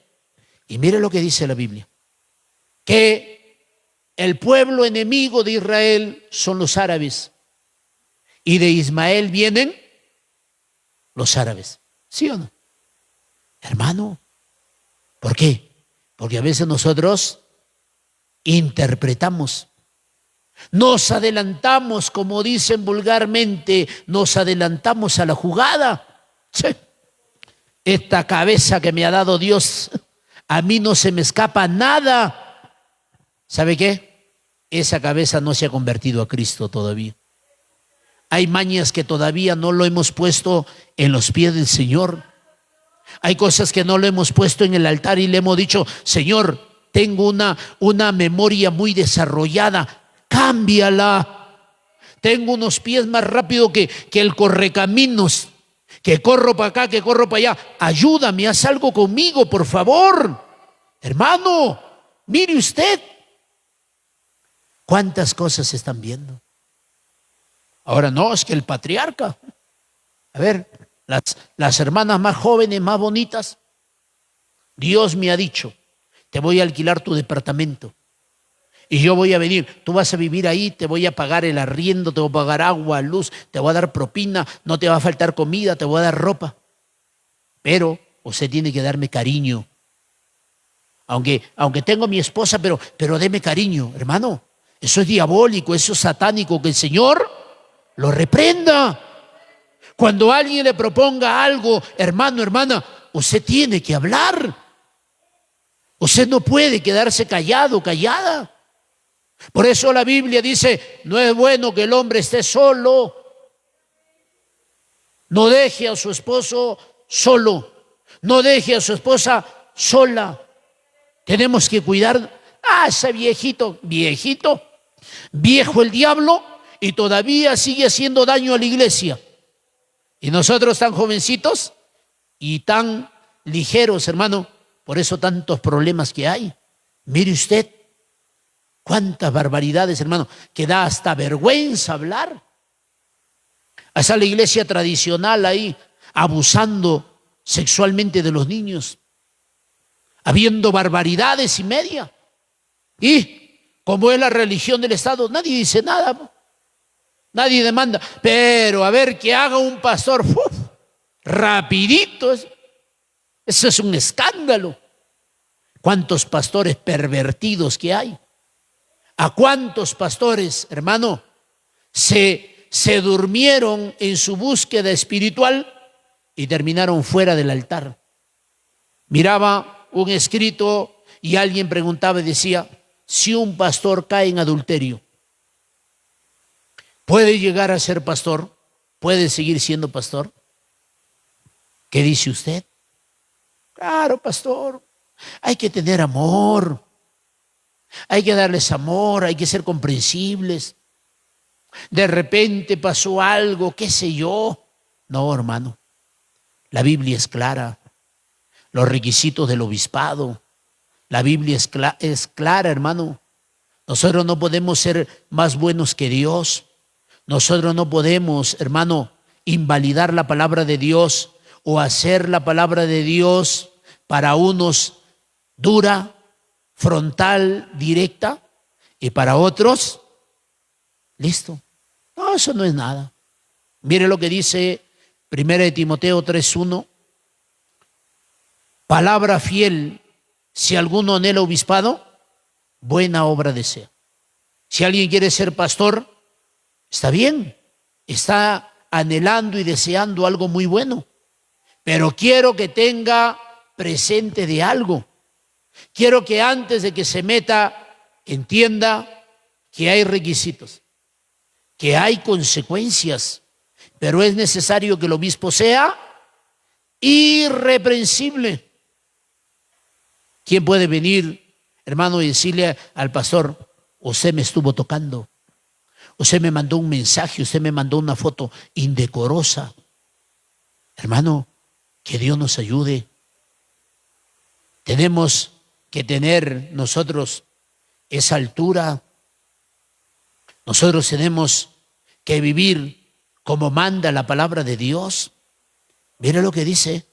Y mire lo que dice la Biblia, que el pueblo enemigo de Israel son los árabes, y de Ismael vienen los árabes. ¿Sí o no? Hermano, ¿por qué? Porque a veces nosotros interpretamos, nos adelantamos, como dicen vulgarmente, nos adelantamos a la jugada. Sí. Esta cabeza que me ha dado Dios, a mí no se me escapa nada. ¿Sabe qué? Esa cabeza no se ha convertido a Cristo todavía. Hay mañas que todavía no lo hemos puesto en los pies del Señor. Hay cosas que no lo hemos puesto en el altar y le hemos dicho, Señor, tengo una memoria muy desarrollada, cámbiala. Tengo unos pies más rápido que el correcaminos, que corro para acá, que corro para allá. Ayúdame, haz algo conmigo, por favor. Hermano, mire usted. ¿Cuántas cosas se están viendo? Ahora no, es que el patriarca. A ver, las hermanas más jóvenes, más bonitas. Dios me ha dicho, te voy a alquilar tu departamento. Y yo voy a venir, tú vas a vivir ahí, te voy a pagar el arriendo, te voy a pagar agua, luz, te voy a dar propina, no te va a faltar comida, te voy a dar ropa. Pero usted tiene que darme cariño. Aunque tengo mi esposa, pero deme cariño, hermano. Eso es diabólico, eso es satánico, que el Señor lo reprenda. Cuando alguien le proponga algo, hermano, hermana, usted tiene que hablar. Usted no puede quedarse callado, callada. Por eso la Biblia dice, no es bueno que el hombre esté solo. No deje a su esposo solo. No deje a su esposa sola. Tenemos que cuidar a ese viejito, viejo el diablo, y todavía sigue haciendo daño a la iglesia. Y nosotros tan jovencitos y tan ligeros, hermano, por eso tantos problemas que hay. Mire usted, cuántas barbaridades, hermano, que da hasta vergüenza hablar. Hasta la iglesia tradicional ahí, abusando sexualmente de los niños, habiendo barbaridades y media. Y como es la religión del Estado, nadie dice nada, nadie demanda. Pero a ver, que haga un pastor, rapidito, eso es un escándalo. ¿Cuántos pastores pervertidos que hay? ¿A cuántos pastores, hermano, se durmieron en su búsqueda espiritual y terminaron fuera del altar? Miraba un escrito y alguien preguntaba y decía, si un pastor cae en adulterio, ¿puede llegar a ser pastor? ¿Puede seguir siendo pastor? ¿Qué dice usted? Claro, pastor, hay que tener amor, hay que darles amor, hay que ser comprensibles. De repente pasó algo, qué sé yo. No, hermano, la Biblia es clara. Los requisitos del obispado, la Biblia es clara, hermano. Nosotros no podemos ser más buenos que Dios. Nosotros no podemos, hermano, invalidar la palabra de Dios o hacer la palabra de Dios para unos dura, frontal, directa, y para otros, listo. No, eso no es nada. Mire lo que dice 1 Timoteo 3:1. Palabra fiel, si alguno anhela obispado, buena obra desea. Si alguien quiere ser pastor, está bien, está anhelando y deseando algo muy bueno, pero quiero que tenga presente de algo. Quiero que antes de que se meta, entienda que hay requisitos, que hay consecuencias, pero es necesario que el obispo sea irreprensible. ¿Quién puede venir, hermano, y decirle al pastor, usted me estuvo tocando, usted me mandó un mensaje, usted me mandó una foto indecorosa? Hermano, que Dios nos ayude. Tenemos que tener nosotros esa altura. Nosotros tenemos que vivir como manda la palabra de Dios. Mira lo que dice.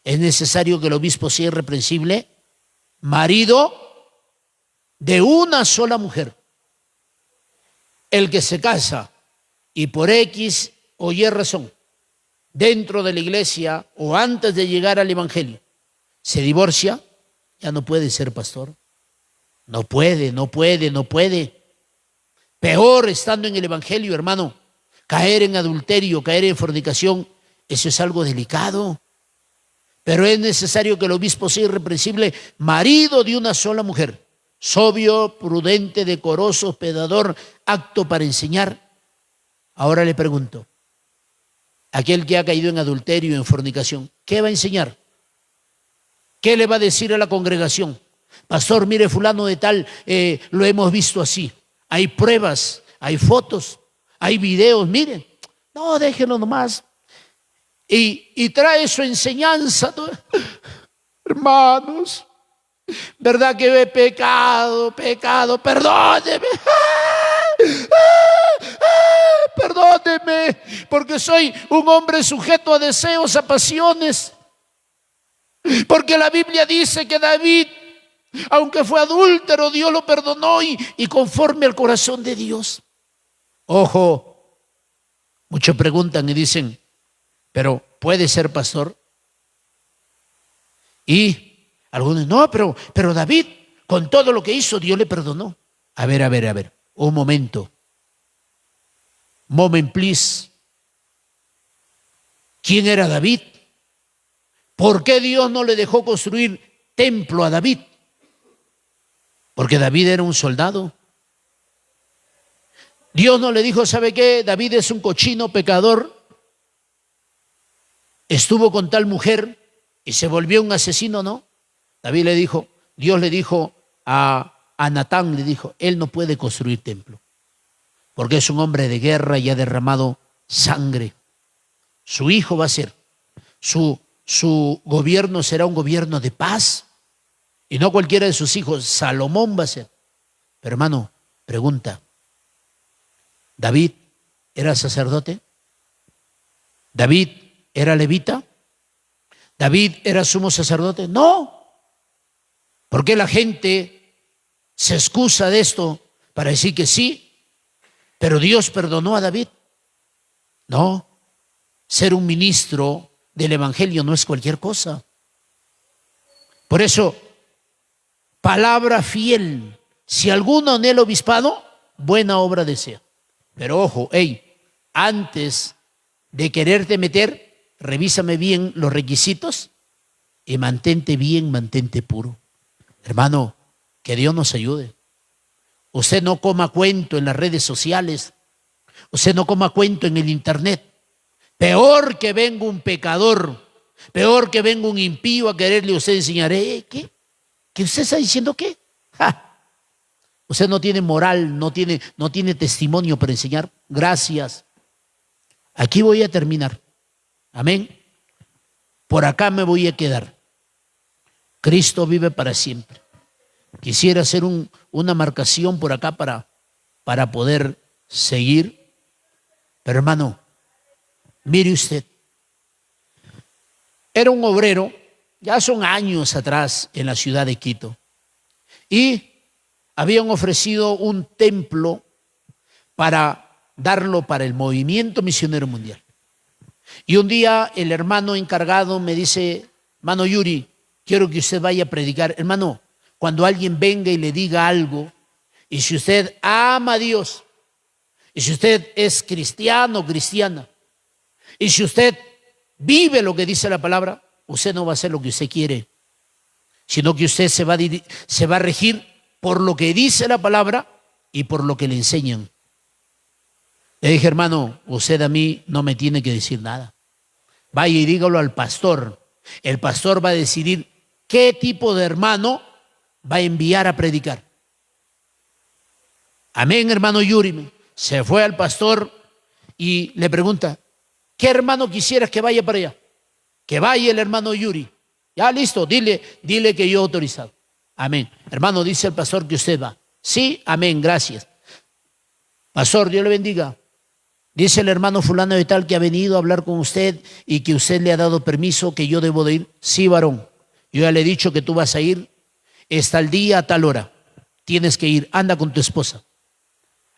Es necesario que el obispo sea irreprensible, marido de una sola mujer. El que se casa y por X o Y razón, dentro de la iglesia o antes de llegar al evangelio, se divorcia, ya no puede ser pastor. No puede. Peor estando en el evangelio, hermano, caer en adulterio, caer en fornicación, eso es algo delicado. Pero es necesario que el obispo sea irreprensible, marido de una sola mujer, sobrio, prudente, decoroso, hospedador, apto para enseñar. Ahora le pregunto, aquel que ha caído en adulterio, en fornicación, ¿qué va a enseñar? ¿Qué le va a decir a la congregación? Pastor, mire, fulano de tal, lo hemos visto así. Hay pruebas, hay fotos, hay videos, miren. No, déjenlo nomás. Y trae su enseñanza. Hermanos, ¿verdad que he pecado, perdóneme? Perdóneme, porque soy un hombre sujeto a deseos, a pasiones. Porque la Biblia dice que David Aunque fue adúltero, Dios lo perdonó y conforme al corazón de Dios. Ojo, muchos preguntan y dicen, pero ¿puede ser pastor? Y algunos, no, pero David, con todo lo que hizo, Dios le perdonó. A ver, un momento. Moment, please. ¿Quién era David? ¿Por qué Dios no le dejó construir templo a David? Porque David era un soldado. Dios no le dijo, ¿sabe qué? David es un cochino pecador. Estuvo con tal mujer y se volvió un asesino, ¿no? David le dijo, Dios le dijo a Natán, le dijo, él no puede construir templo, porque es un hombre de guerra y ha derramado sangre. Su hijo va a ser, su gobierno será un gobierno de paz, y no cualquiera de sus hijos, Salomón va a ser. Pero hermano, pregunta, ¿David era sacerdote? ¿David era levita? ¿David era sumo sacerdote? No. ¿Por qué la gente se excusa de esto para decir que sí, pero Dios perdonó a David? No. Ser un ministro del evangelio no es cualquier cosa. Por eso, palabra fiel. Si alguno anhela obispado, buena obra desea. Pero ojo, antes de quererte meter, revísame bien los requisitos y mantente bien, mantente puro. Hermano, que Dios nos ayude. Usted no coma cuento en las redes sociales. Usted no coma cuento en el internet. Peor que venga un pecador, peor que venga un impío a quererle a usted enseñar. ¿Qué? ¿Que usted está diciendo qué? ¡Ja! Usted no tiene moral, no tiene testimonio para enseñar. Gracias. Aquí voy a terminar. Amén. Por acá me voy a quedar. Cristo vive para siempre. Quisiera hacer una marcación por acá para poder seguir. Pero hermano, mire usted. Era un obrero, ya son años atrás, en la ciudad de Quito. Y habían ofrecido un templo para darlo para el movimiento misionero mundial. Y un día el hermano encargado me dice, hermano Yuri, quiero que usted vaya a predicar. Hermano, cuando alguien venga y le diga algo, y si usted ama a Dios, y si usted es cristiano o cristiana, y si usted vive lo que dice la palabra, usted no va a hacer lo que usted quiere, sino que usted se va a regir por lo que dice la palabra y por lo que le enseñan. Le dije, hermano, usted a mí no me tiene que decir nada. Vaya y dígalo al pastor. El pastor va a decidir qué tipo de hermano va a enviar a predicar. Amén, hermano Yuri. Se fue al pastor y le pregunta, ¿qué hermano quisieras que vaya para allá? Que vaya el hermano Yuri. Ya listo, dile que yo he autorizado. Amén. Hermano, dice el pastor que usted va. Sí, amén, gracias. Pastor, Dios le bendiga. Dice el hermano fulano de tal que ha venido a hablar con usted y que usted le ha dado permiso, que yo debo de ir. Sí, varón. Yo ya le he dicho que tú vas a ir. Está el día a tal hora. Tienes que ir. Anda con tu esposa.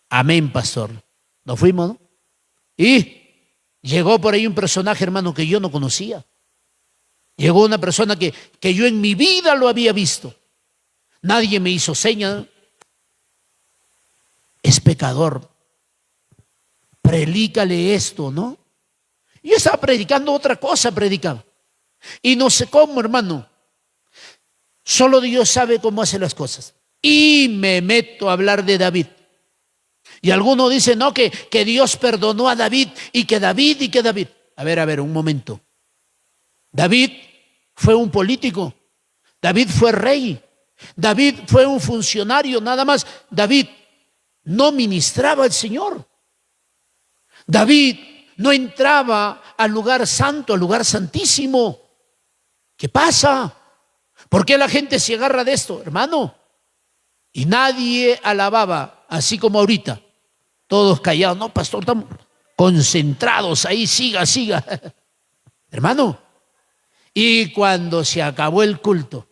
Amén, pastor. Nos fuimos, ¿no? Y llegó por ahí un personaje, hermano, que yo no conocía. Llegó una persona que yo en mi vida lo había visto. Nadie me hizo seña. Es pecador. Predícale esto, ¿no? Yo estaba predicando otra cosa, predicaba. Y no sé cómo, hermano. Solo Dios sabe cómo hace las cosas. Y me meto a hablar de David. Y algunos dicen, no, que Dios perdonó a David y que David. A ver, un momento. David fue un político. David fue rey. David fue un funcionario, nada más. David no ministraba al Señor. David no entraba al lugar santo, al lugar santísimo. ¿Qué pasa? ¿Por qué la gente se agarra de esto, hermano? Y nadie alababa, así como ahorita. Todos callados. No, pastor, estamos concentrados ahí, siga. Hermano, y cuando se acabó el culto,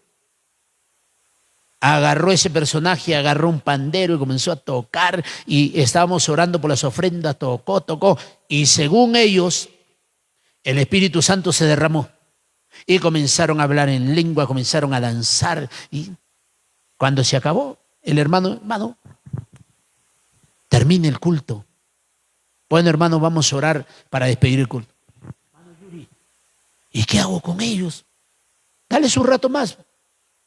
agarró ese personaje, agarró un pandero y comenzó a tocar, y estábamos orando por las ofrendas, tocó, y según ellos, el Espíritu Santo se derramó. Y comenzaron a hablar en lengua, comenzaron a danzar, y cuando se acabó, el hermano, termine el culto. Bueno, hermano, vamos a orar para despedir el culto. ¿Y qué hago con ellos? Dales un rato más.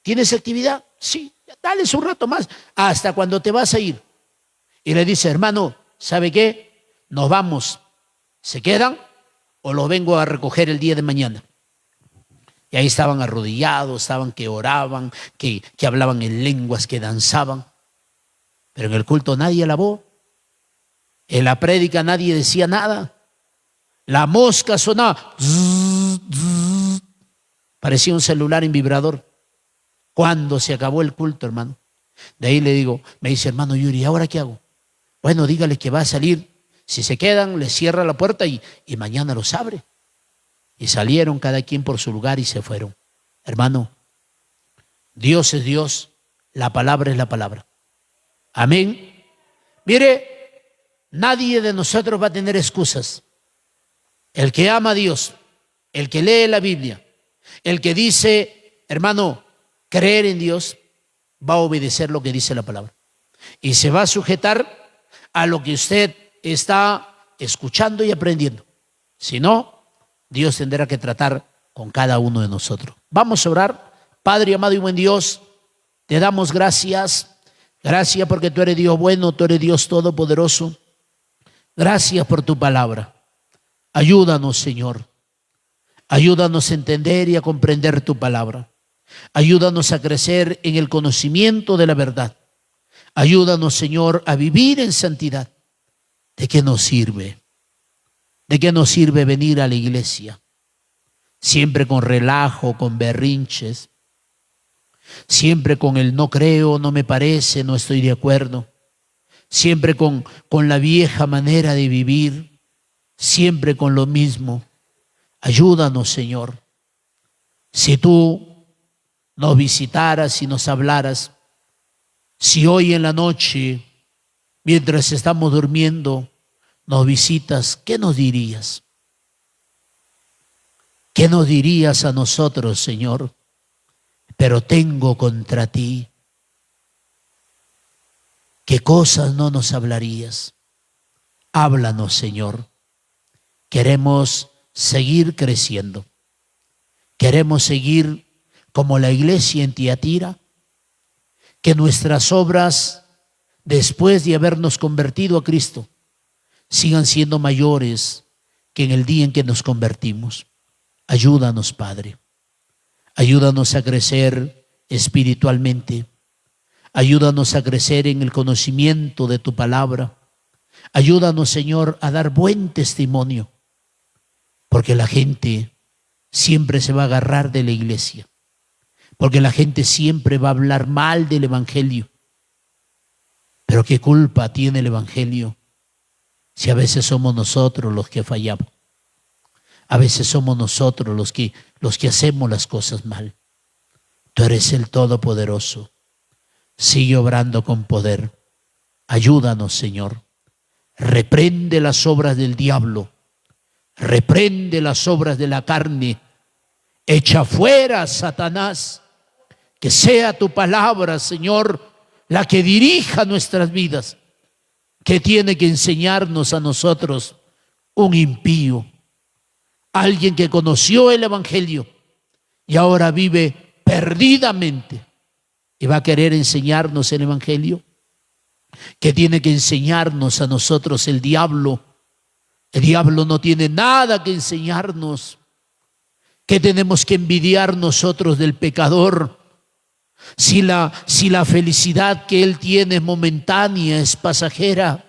¿Tienes actividad? Sí, dales un rato más, hasta cuando te vas a ir. Y le dice, hermano, ¿sabe qué? Nos vamos. ¿Se quedan o los vengo a recoger el día de mañana? Y ahí estaban arrodillados, estaban que oraban, que hablaban en lenguas, que danzaban. Pero en el culto nadie alabó. En la prédica nadie decía nada. La mosca sonaba. Zzz, zzz. Parecía un celular en vibrador. Cuando se acabó el culto, hermano. De ahí le digo, me dice, hermano Yuri, ¿ahora qué hago? Bueno, dígale que va a salir. Si se quedan, les cierra la puerta y mañana los abre. Y salieron cada quien por su lugar y se fueron. Hermano, Dios es Dios, la palabra es la palabra. Amén. Mire, nadie de nosotros va a tener excusas. El que ama a Dios, el que lee la Biblia, el que dice, hermano, creer en Dios, va a obedecer lo que dice la palabra. Y se va a sujetar a lo que usted está escuchando y aprendiendo. Si no, Dios tendrá que tratar con cada uno de nosotros. Vamos a orar. Padre amado y buen Dios, te damos gracias. Gracias porque tú eres Dios bueno, tú eres Dios todopoderoso. Gracias por tu palabra. Ayúdanos, Señor. Ayúdanos a entender y a comprender tu palabra. Ayúdanos a crecer en el conocimiento de la verdad. Ayúdanos, Señor, a vivir en santidad. ¿De qué nos sirve? ¿De qué nos sirve venir a la iglesia? Siempre con relajo, con berrinches. Siempre con el no creo, no me parece, no estoy de acuerdo. Siempre con la vieja manera de vivir. Siempre con lo mismo. Ayúdanos, Señor. Si tú nos visitaras y nos hablaras, si hoy en la noche, mientras estamos durmiendo, nos visitas, ¿qué nos dirías? ¿Qué nos dirías a nosotros, Señor? Pero tengo contra ti. ¿Qué cosas no nos hablarías? Háblanos, Señor. Queremos seguir creciendo. Queremos seguir como la iglesia en Tiatira, que nuestras obras, después de habernos convertido a Cristo, sigan siendo mayores que en el día en que nos convertimos. Ayúdanos, Padre. Ayúdanos a crecer espiritualmente. Ayúdanos a crecer en el conocimiento de tu palabra. Ayúdanos, Señor, a dar buen testimonio, porque la gente siempre se va a agarrar de la iglesia, porque la gente siempre va a hablar mal del Evangelio. Pero ¿qué culpa tiene el Evangelio si a veces somos nosotros los que fallamos? A veces somos nosotros los que hacemos las cosas mal. Tú eres el Todopoderoso. Sigue obrando con poder. Ayúdanos, Señor. Reprende las obras del diablo. Reprende las obras de la carne. Echa fuera a Satanás. Que sea tu palabra, Señor, la que dirija nuestras vidas. Que tiene que enseñarnos a nosotros un impío, alguien que conoció el Evangelio y ahora vive perdidamente y va a querer enseñarnos el Evangelio. Que tiene que enseñarnos a nosotros el diablo. El diablo no tiene nada que enseñarnos. ¿Qué tenemos que envidiar nosotros del pecador? Si la felicidad que él tiene es momentánea, es pasajera.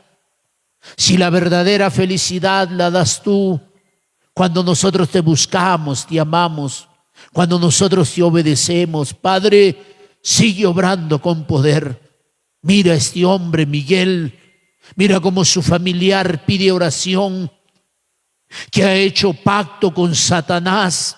Si la verdadera felicidad la das tú cuando nosotros te buscamos, te amamos, cuando nosotros te obedecemos. Padre, sigue obrando con poder. Mira a este hombre, Miguel. Mira cómo su familiar pide oración, que ha hecho pacto con Satanás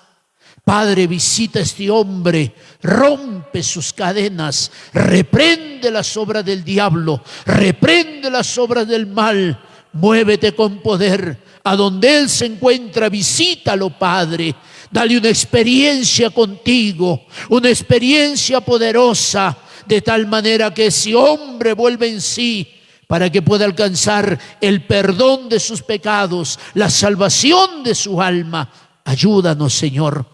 Padre, visita a este hombre, rompe sus cadenas, reprende las obras del diablo, reprende las obras del mal, muévete con poder. A donde él se encuentra, visítalo, Padre. Dale una experiencia contigo, una experiencia poderosa, de tal manera que ese hombre vuelva en sí, para que pueda alcanzar el perdón de sus pecados, la salvación de su alma. Ayúdanos, Señor.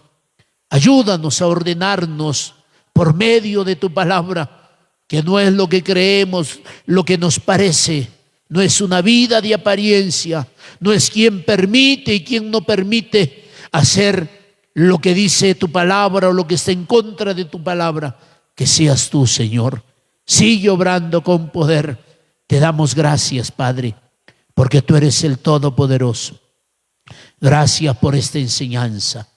Ayúdanos a ordenarnos por medio de tu palabra, que no es lo que creemos, lo que nos parece. No es una vida de apariencia, no es quien permite y quien no permite hacer lo que dice tu palabra o lo que está en contra de tu palabra. Que seas tú, Señor. Sigue obrando con poder. Te damos gracias, Padre, porque tú eres el Todopoderoso. Gracias por esta enseñanza.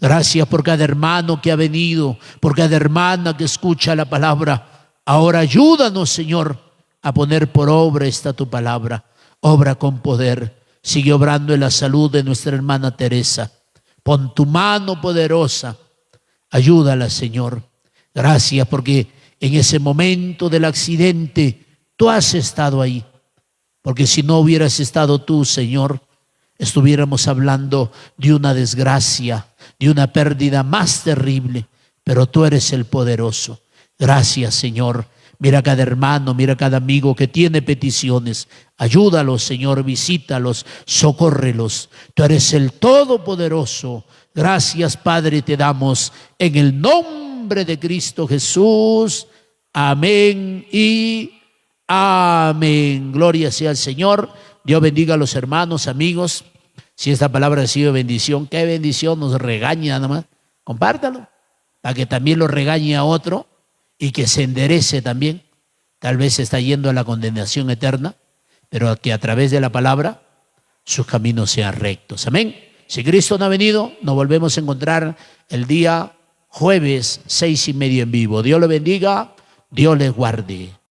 Gracias por cada hermano que ha venido, por cada hermana que escucha la palabra. Ahora ayúdanos, Señor, a poner por obra esta tu palabra. Obra con poder. Sigue obrando en la salud de nuestra hermana Teresa. Pon tu mano poderosa. Ayúdala, Señor. Gracias porque en ese momento del accidente tú has estado ahí. Porque si no hubieras estado tú, Señor, estuviéramos hablando de una desgracia, de una pérdida más terrible, pero tú eres el poderoso. Gracias, Señor. Mira a cada hermano, mira a cada amigo que tiene peticiones. Ayúdalos, Señor, visítalos, socórrelos. Tú eres el Todopoderoso. Gracias, Padre, te damos en el nombre de Cristo Jesús. Amén y amén. Gloria sea al Señor. Dios bendiga a los hermanos, amigos. Si esta palabra ha sido bendición, qué bendición, nos regaña nada más. Compártalo, para que también lo regañe a otro y que se enderece también. Tal vez está yendo a la condenación eterna, pero que a través de la palabra sus caminos sean rectos. Amén. Si Cristo no ha venido, nos volvemos a encontrar el día jueves 6:30 en vivo. Dios le bendiga, Dios les guarde.